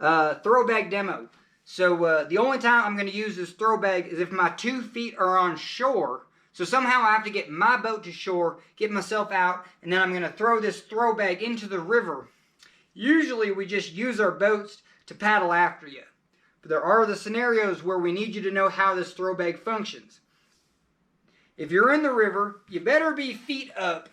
Throw bag demo. So the only time I'm going to use this throw bag is if my 2 feet are on shore. So somehow I have to get my boat to shore, get myself out, and then I'm going to throw this throw bag into the river. Usually we just use our boats to paddle after you. But there are the scenarios where we need you to know how this throw bag functions. If you're in the river, you better be feet up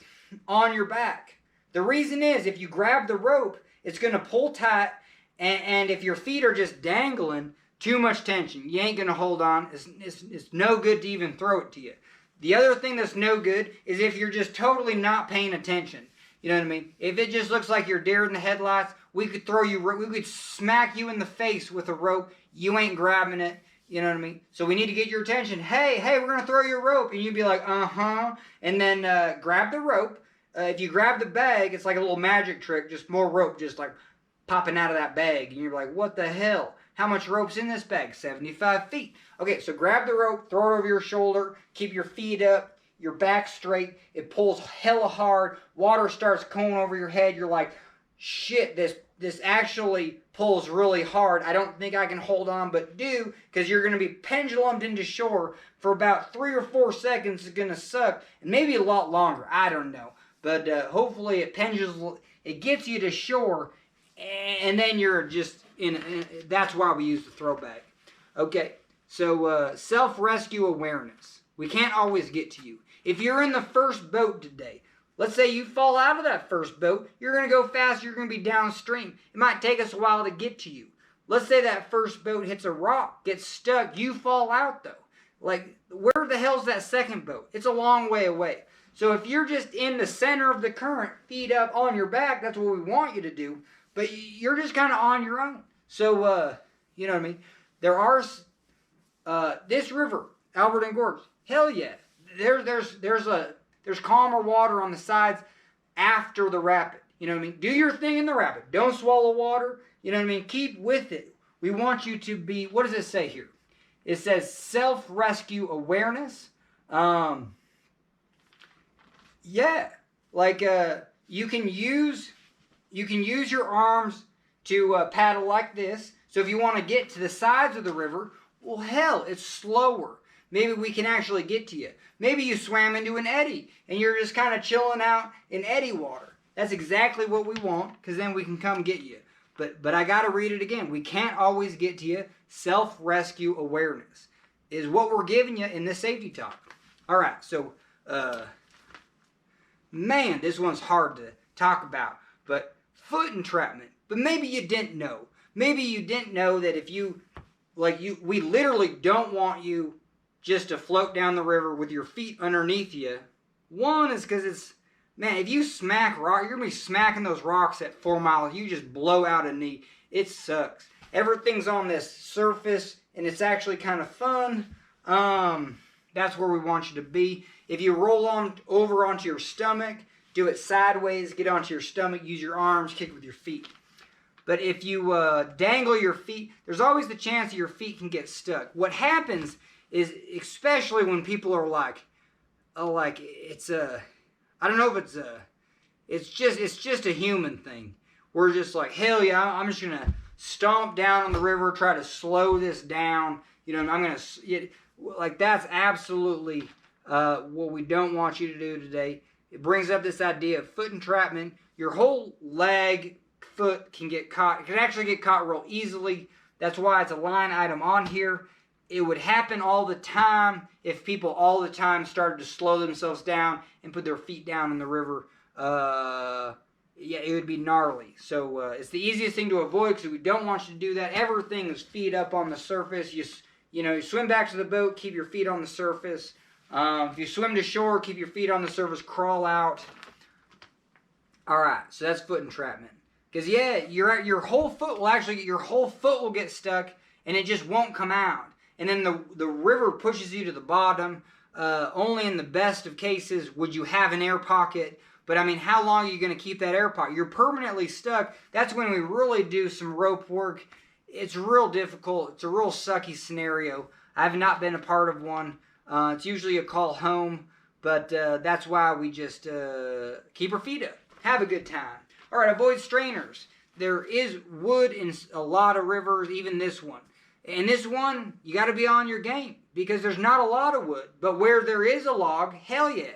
on your back. The reason is if you grab the rope, it's going to pull tight, and if your feet are just dangling, too much tension. You ain't going to hold on. It's no good to even throw it to you. The other thing that's no good is if you're just totally not paying attention. You know what I mean? If it just looks like you're deer in the headlights, we could smack you in the face with a rope. You ain't grabbing it. You know what I mean? So we need to get your attention. Hey, we're going to throw you a rope. And you'd be like, uh-huh. And then grab the rope. If you grab the bag, it's like a little magic trick. Just more rope just like popping out of that bag. And you're like, what the hell? How much rope's in this bag? 75 feet. Okay, so grab the rope, throw it over your shoulder, keep your feet up, your back straight. It pulls hella hard. Water starts going over your head. You're like, shit, this actually pulls really hard. I don't think I can hold on, but do, because you're going to be pendulumed into shore for about 3 or 4 seconds. It's going to suck, and maybe a lot longer. I don't know. But hopefully it gets you to shore, and then you're just that's why we use the throw bag. Okay, so self-rescue awareness. We can't always get to you. If you're in the first boat today, let's say you fall out of that first boat, you're going to go fast, you're going to be downstream. It might take us a while to get to you. Let's say that first boat hits a rock, gets stuck, you fall out though. Like, where the hell's that second boat? It's a long way away. So if you're just in the center of the current, feet up on your back, that's what we want you to do. But you're just kind of on your own. So, you know what I mean? There are, this river, Albert and Gorge, hell yeah. There's calmer water on the sides after the rapid. You know what I mean? Do your thing in the rapid. Don't swallow water. You know what I mean? Keep with it. We want you to be, what does it say here? It says self-rescue awareness. Yeah. Like, you can use your arms to paddle like this. So if you want to get to the sides of the river, well, hell, it's slower. Maybe we can actually get to you. Maybe you swam into an eddy and you're just kind of chilling out in eddy water. That's exactly what we want, because then we can come get you. But I got to read it again. We can't always get to you. Self-rescue awareness is what we're giving you in this safety talk. All right, so, man, this one's hard to talk about. But foot entrapment. But maybe you didn't know. Maybe you didn't know that if you, we literally don't want you just to float down the river with your feet underneath you. One is because it's, man, if you smack rock, you're going to be smacking those rocks at 4 miles. You just blow out a knee. It sucks. Everything's on this surface, and it's actually kind of fun. That's where we want you to be. If you roll on over onto your stomach, do it sideways, get onto your stomach, use your arms, kick with your feet. But if you dangle your feet, there's always the chance that your feet can get stuck. What happens is, especially when people are like, it's I don't know if it's just a human thing. We're just like, hell yeah, I'm just going to stomp down on the river, try to slow this down. You know, I'm going to, like, that's absolutely what we don't want you to do today. It brings up this idea of foot entrapment. Your whole leg, foot can get caught. It can actually get caught real easily. That's why it's a line item on here. It would happen all the time if people all the time started to slow themselves down and put their feet down in the river. Yeah, it would be gnarly. So it's the easiest thing to avoid, because we don't want you to do that. Everything is feet up on the surface. You swim back to the boat, keep your feet on the surface. If you swim to shore, keep your feet on the surface, crawl out. All right, so that's foot entrapment. Because yeah, your whole foot will get stuck, and it just won't come out. And then the river pushes you to the bottom. Only in the best of cases would you have an air pocket. But I mean, how long are you going to keep that air pocket? You're permanently stuck. That's when we really do some rope work. It's real difficult. It's a real sucky scenario. I've not been a part of one. It's usually a call home. But that's why we just keep our feet up. Have a good time. All right, avoid strainers. There is wood in a lot of rivers, even this one. And this one, you got to be on your game, because there's not a lot of wood. But where there is a log, hell yeah,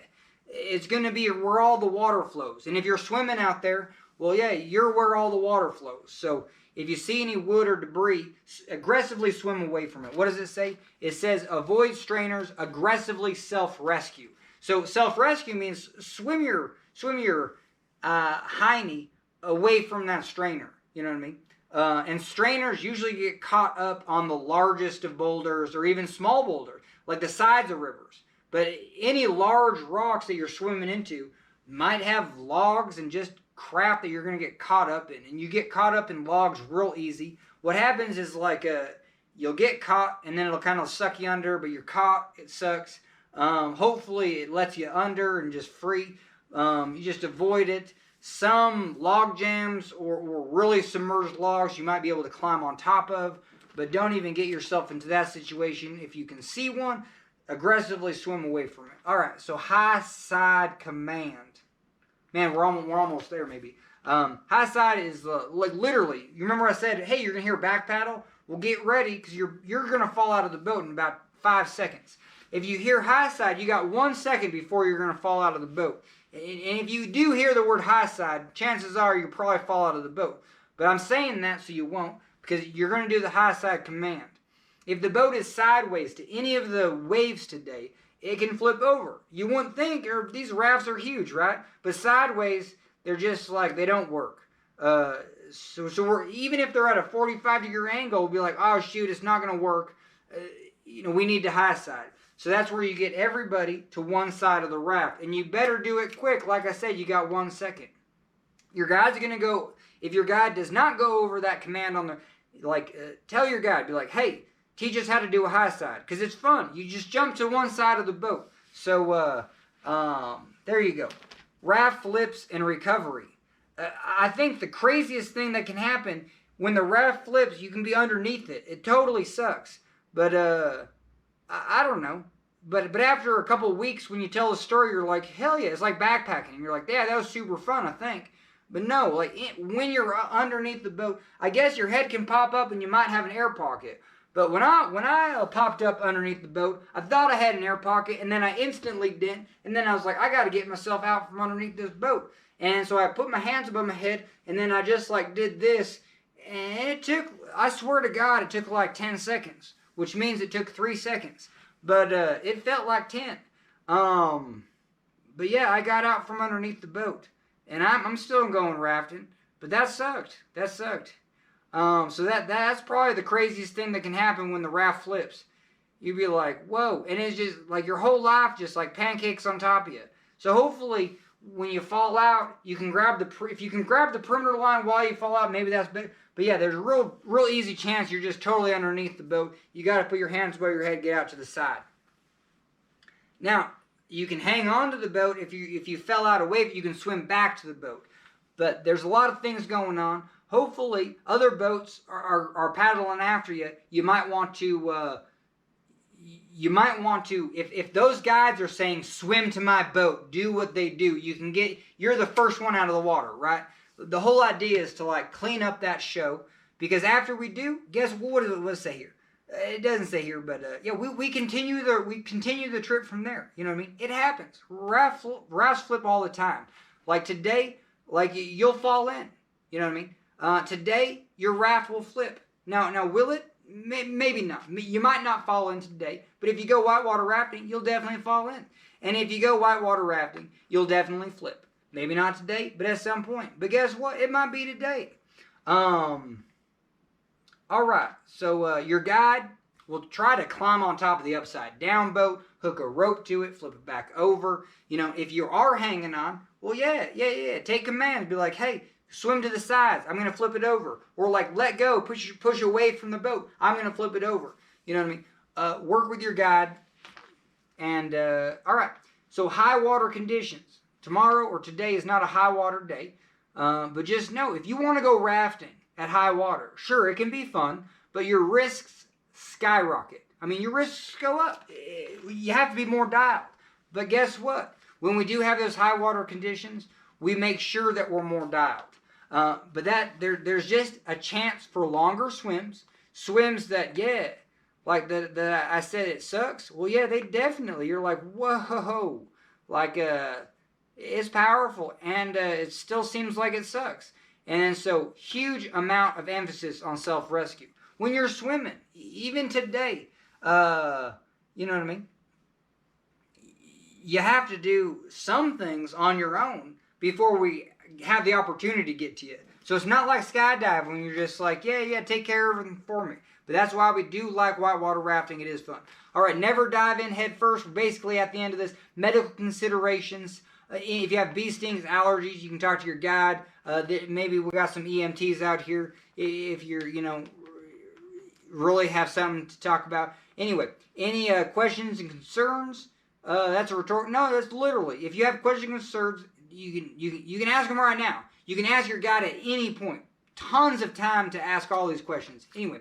it's going to be where all the water flows. And if you're swimming out there, well, yeah, you're where all the water flows. So if you see any wood or debris, aggressively swim away from it. What does it say? It says avoid strainers, aggressively self-rescue. So self-rescue means swim your hiney away from that strainer. You know what I mean? And strainers usually get caught up on the largest of boulders, or even small boulders, like the sides of rivers. But any large rocks that you're swimming into might have logs and just crap that you're going to get caught up in. And you get caught up in logs real easy. What happens is, like, you'll get caught, and then it'll kind of suck you under, but you're caught, it sucks. Hopefully it lets you under and just free. You just avoid it. Some log jams or really submerged logs you might be able to climb on top of, but don't even get yourself into that situation. If you can see one, aggressively swim away from it. All right, so high side command. Man, we're almost there maybe. High side is like literally. You remember I said, hey, you're gonna hear back paddle? Well, get ready, because you're gonna fall out of the boat in about 5 seconds. If you hear high side, you got 1 second before you're gonna fall out of the boat. And if you do hear the word high side, chances are you'll probably fall out of the boat. But I'm saying that so you won't, because you're going to do the high side command. If the boat is sideways to any of the waves today, it can flip over. You wouldn't think, or these rafts are huge, right? But sideways, they're just like, they don't work. So we're, even if they're at a 45-degree angle, we'll be like, oh shoot, it's not going to work. We need the high side. So that's where you get everybody to one side of the raft. And you better do it quick. Like I said, you got 1 second. Your guide's going to go, if your guide does not go over that command on the, tell your guide, be like, hey, teach us how to do a high side. Because it's fun. You just jump to one side of the boat. So, there you go. Raft flips and recovery. I think the craziest thing that can happen when the raft flips, you can be underneath it. It totally sucks. But, I don't know. But after a couple of weeks, when you tell the story, you're like, hell yeah, it's like backpacking. And you're like, yeah, that was super fun, I think. But no, when you're underneath the boat, I guess your head can pop up and you might have an air pocket. But when I popped up underneath the boat, I thought I had an air pocket, and then I instantly didn't. And then I was like, I got to get myself out from underneath this boat. And so I put my hands above my head, and then I just did this. And it took, I swear to God, it took like 10 seconds, which means it took 3 seconds. But it felt like 10. But yeah, I got out from underneath the boat. And I'm still going rafting. But that sucked. That sucked. So that's probably the craziest thing that can happen when the raft flips. You'd be like, whoa. And it's just like your whole life just like pancakes on top of you. So hopefully when you fall out, you can grab if you can grab the perimeter line while you fall out, maybe that's better. But yeah, there's a real easy chance you're just totally underneath the boat. You got to put your hands above your head, get out to the side. Now, you can hang on to the boat. If you fell out of wave, you can swim back to the boat. But there's a lot of things going on. Hopefully, other boats are paddling after you. You might want to, if those guides are saying, swim to my boat, do what they do, you're the first one out of the water, right? The whole idea is to clean up that show, because after we do, guess what does it say here? It doesn't say here, but yeah, we continue the trip from there. You know what I mean? It happens. Rafts flip all the time. Like today, you'll fall in. You know what I mean? Today, your raft will flip. Now, will it? Maybe not. You might not fall in today, but if you go whitewater rafting, you'll definitely fall in. And if you go whitewater rafting, you'll definitely flip. Maybe not today, but at some point. But guess what? It might be today. All right. So your guide will try to climb on top of the upside down boat, hook a rope to it, flip it back over. If you are hanging on, well, yeah. Take commands. Be like, hey, swim to the sides. I'm going to flip it over. Or let go. Push away from the boat. I'm going to flip it over. You know what I mean? Work with your guide. And, all right. So high water conditions. Tomorrow or today is not a high water day. But just know, if you want to go rafting at high water, sure, it can be fun, but your risks skyrocket. I mean, your risks go up. You have to be more dialed. But guess what? When we do have those high water conditions, we make sure that we're more dialed. But there's just a chance for longer swims that, yeah, that I said it sucks. Well, yeah, they definitely, you're like, whoa, it's powerful, and it still seems like it sucks. And so, huge amount of emphasis on self-rescue. When you're swimming, even today, you know what I mean? You have to do some things on your own before we have the opportunity to get to you. So it's not like skydiving when you're just like, yeah, take care of everything for me. But that's why we do like whitewater rafting. It is fun. All right, never dive in head first. We're basically at the end of this. Medical considerations. If you have bee stings, allergies, you can talk to your guide. Maybe we got some EMTs out here if you're, really have something to talk about. Anyway, any questions and concerns? That's a rhetorical. No, that's literally. If you have questions and concerns, you can ask them right now. You can ask your guide at any point. Tons of time to ask all these questions. Anyway,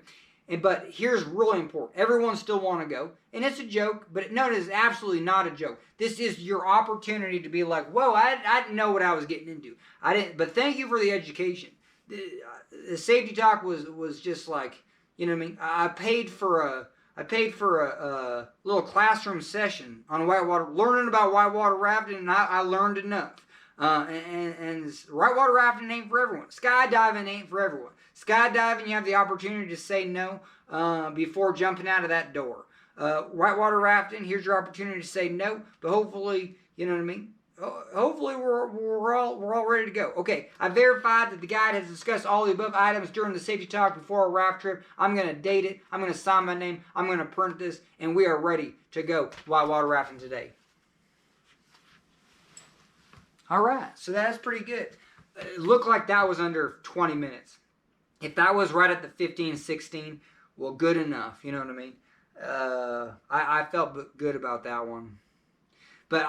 but here's really important. Everyone still want to go, and it's a joke, but no, it is absolutely not a joke. This is your opportunity to be like, whoa, I didn't know what I was getting into. I didn't, but thank you for the education. The safety talk was just like, you know what I mean? I paid for a little classroom session on whitewater, learning about whitewater rafting, and I learned enough. And whitewater rafting ain't for everyone. Skydiving ain't for everyone. Skydiving, you have the opportunity to say no before jumping out of that door. Whitewater rafting, here's your opportunity to say no, but hopefully, you know what I mean? hopefully we're all ready to go. Okay, I verified that the guide has discussed all the above items during the safety talk before a raft trip. I'm going to date it. I'm going to sign my name. I'm going to print this, and we are ready to go whitewater rafting today. All right, so that's pretty good. It looked like that was under 20 minutes. If that was right at the 15, 16, well, good enough. You know what I mean? I felt good about that one. But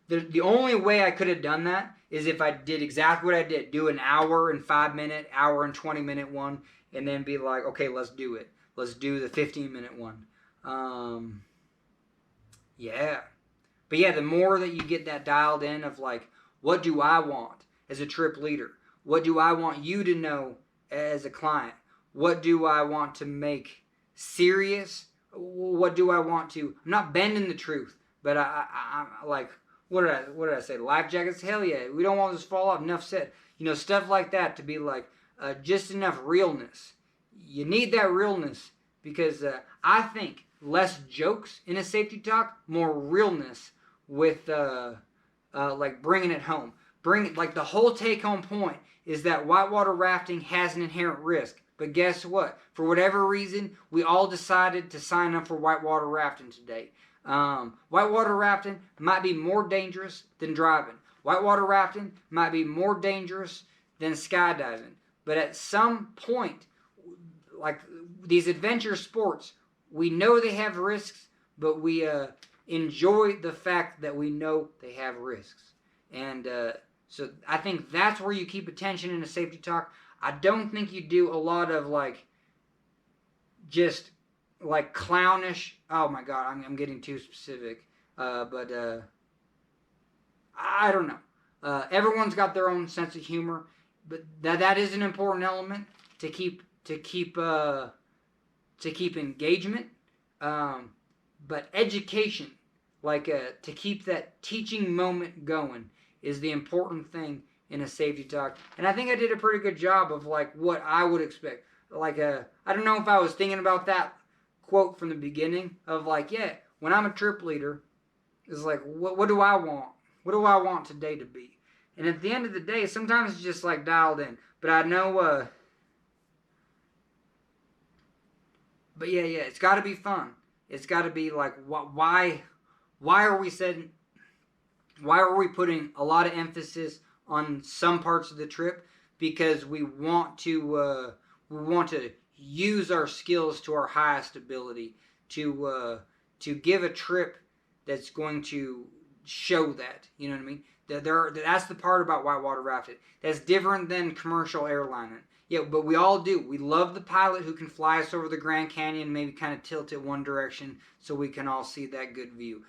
the only way I could have done that is if I did exactly what I did. Do an hour and 5 minute, hour and 20 minute one, and then be like, okay, let's do it. Let's do the 15-minute one. Yeah. But yeah, the more that you get that dialed in of like, what do I want as a trip leader? What do I want you to know as a client? What do I want to make serious? What do I want to? I'm not bending the truth, but I'm like, what did I say? Life jackets? Hell yeah. We don't want this to fall off. Enough said. You know, stuff like that to be like just enough realness. You need that realness because I think less jokes in a safety talk, more realness with like bringing it home. Like the whole take-home point is that whitewater rafting has an inherent risk. But guess what? For whatever reason, we all decided to sign up for whitewater rafting today. Whitewater rafting might be more dangerous than driving. Whitewater rafting might be more dangerous than skydiving. But at some point, like these adventure sports, we know they have risks, but we enjoy the fact that we know they have risks. And so I think that's where you keep attention in a safety talk. I don't think you do a lot of like just like clownish. Oh my God, I'm getting too specific. But I don't know. Everyone's got their own sense of humor, but that is an important element to keep engagement. But education, like to keep that teaching moment going, is the important thing in a safety talk. And I think I did a pretty good job of like what I would expect. Like I don't know if I was thinking about that quote from the beginning of like, yeah, when I'm a trip leader, it's like, what do I want? What do I want today to be? And at the end of the day, sometimes it's just like dialed in. But I know, but yeah, it's got to be fun. It's got to be like, why are we saying? Why are we putting a lot of emphasis on some parts of the trip? Because we want to use our skills to our highest ability to give a trip that's going to show that. You know what I mean? That's the part about whitewater rafting. That's different than commercial airlining. Yeah, but we all do. We love the pilot who can fly us over the Grand Canyon, maybe kind of tilt it one direction so we can all see that good view.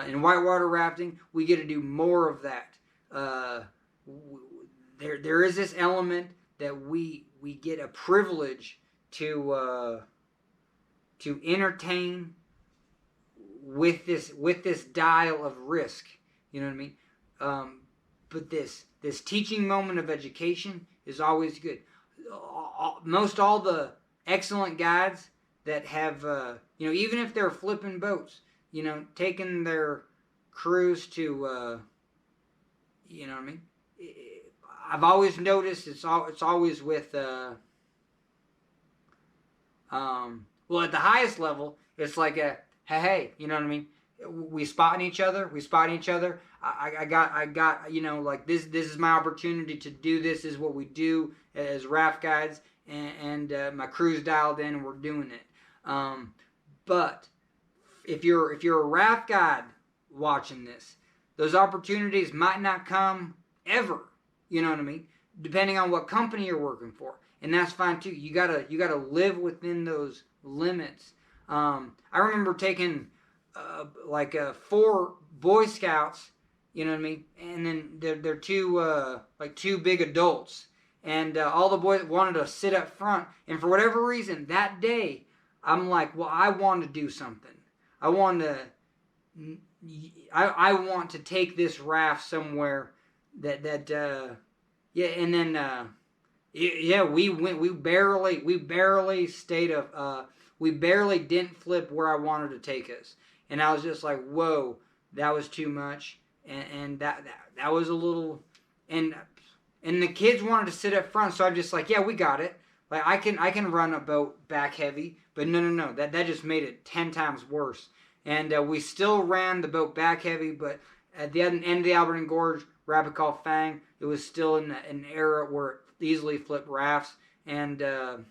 In whitewater rafting, we get to do more of that. There is this element that we get a privilege to entertain with this dial of risk. You know what I mean? But this teaching moment of education is always good. Most all the excellent guides that have even if they're flipping boats, taking their crews to you know what I mean. I've always noticed it's always with well, at the highest level, it's like a hey, you know what I mean. We spotting each other. I got like this is my opportunity to do this. Is what we do as raft guides, and my crew's dialed in and we're doing it. But if you're a raft guide watching this, those opportunities might not come ever. You know what I mean? Depending on what company you're working for, and that's fine too. You gotta live within those limits. I remember taking like 4 Boy Scouts, you know what I mean, and then they're two big adults, and all the boys wanted to sit up front, and for whatever reason that day, I'm like, well, I want to do something. I want to take this raft somewhere that yeah, and then yeah, we barely stayed up. We barely didn't flip where I wanted to take us. And I was just like, whoa, that was too much. and that was a little, and the kids wanted to sit up front, so I'm just like, yeah, we got it. Like I can run a boat back heavy, but no, that just made it 10 times worse. And we still ran the boat back heavy, but at the end of the Albertine Gorge, Rapid Call Fang, it was still in an era where it easily flipped rafts. And the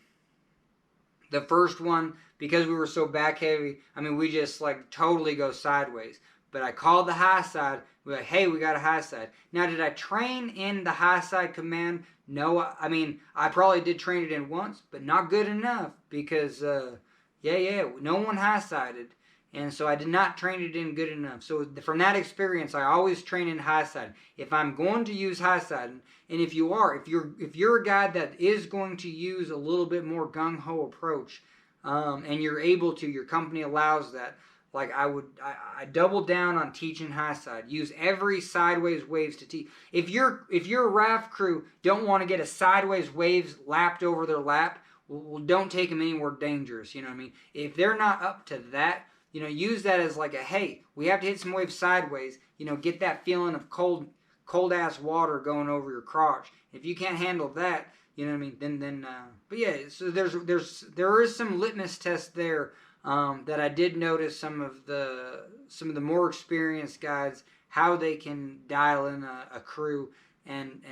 first one, because we were so back heavy, I mean, we just like totally go sideways. But I called the high side. We're like, hey, we got a high side. Now, did I train in the high side command? No, I mean, I probably did train it in once, but not good enough because, no one high sided. And so I did not train it in good enough. So from that experience, I always train in high side. If I'm going to use high side, and if you're a guy that is going to use a little bit more gung ho approach, and you're able to, your company allows that. Like I double down on teaching high side. Use every sideways waves to teach. If your raft crew don't want to get a sideways waves lapped over their lap, well, don't take them anywhere dangerous. You know what I mean? If they're not up to that, use that as like a, hey, we have to hit some waves sideways. Get that feeling of cold ass water going over your crotch. If you can't handle that, you know what I mean? Then but yeah, so there is some litmus test there. That I did notice some of the more experienced guys, how they can dial in a crew and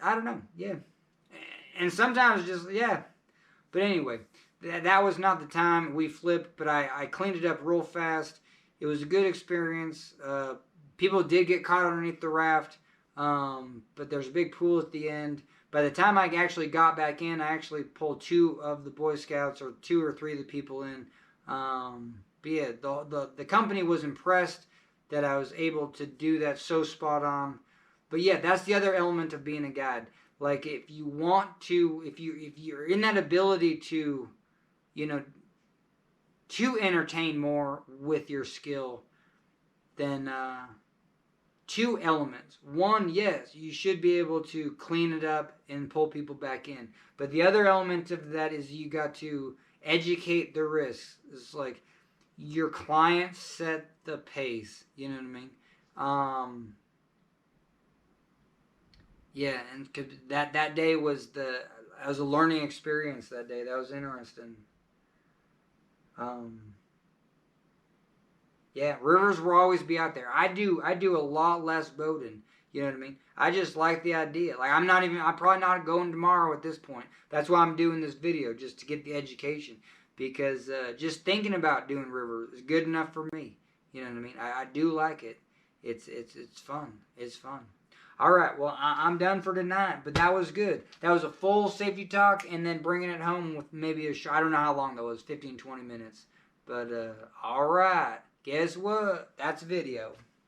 I don't know, yeah, and sometimes just but anyway, that was not the time we flipped, but I cleaned it up real fast. It was a good experience. People did get caught underneath the raft, but there's a big pool at the end. By the time I actually got back in, I actually pulled 2 of the Boy Scouts, or 2 or 3 of the people in. But yeah, the company was impressed that I was able to do that so spot on. But yeah, that's the other element of being a guide. Like if you want to, if you're in that ability to, to entertain more with your skill, then 2 elements. One, yes, you should be able to clean it up and pull people back in. But the other element of that is you got to educate the risks. It's like your client set the pace. You know what I mean? Yeah, and that day was a learning experience. That day, that was interesting. Yeah, rivers will always be out there. I do a lot less boating. You know what I mean? I just like the idea. Like I'm probably not going tomorrow at this point. That's why I'm doing this video, just to get the education. Because just thinking about doing river is good enough for me. You know what I mean? I do like it. It's fun. It's fun. All right, well, I'm done for tonight, but that was good. That was a full safety talk and then bringing it home with maybe I don't know how long that was, 15, 20 minutes. But all right, guess what? That's video.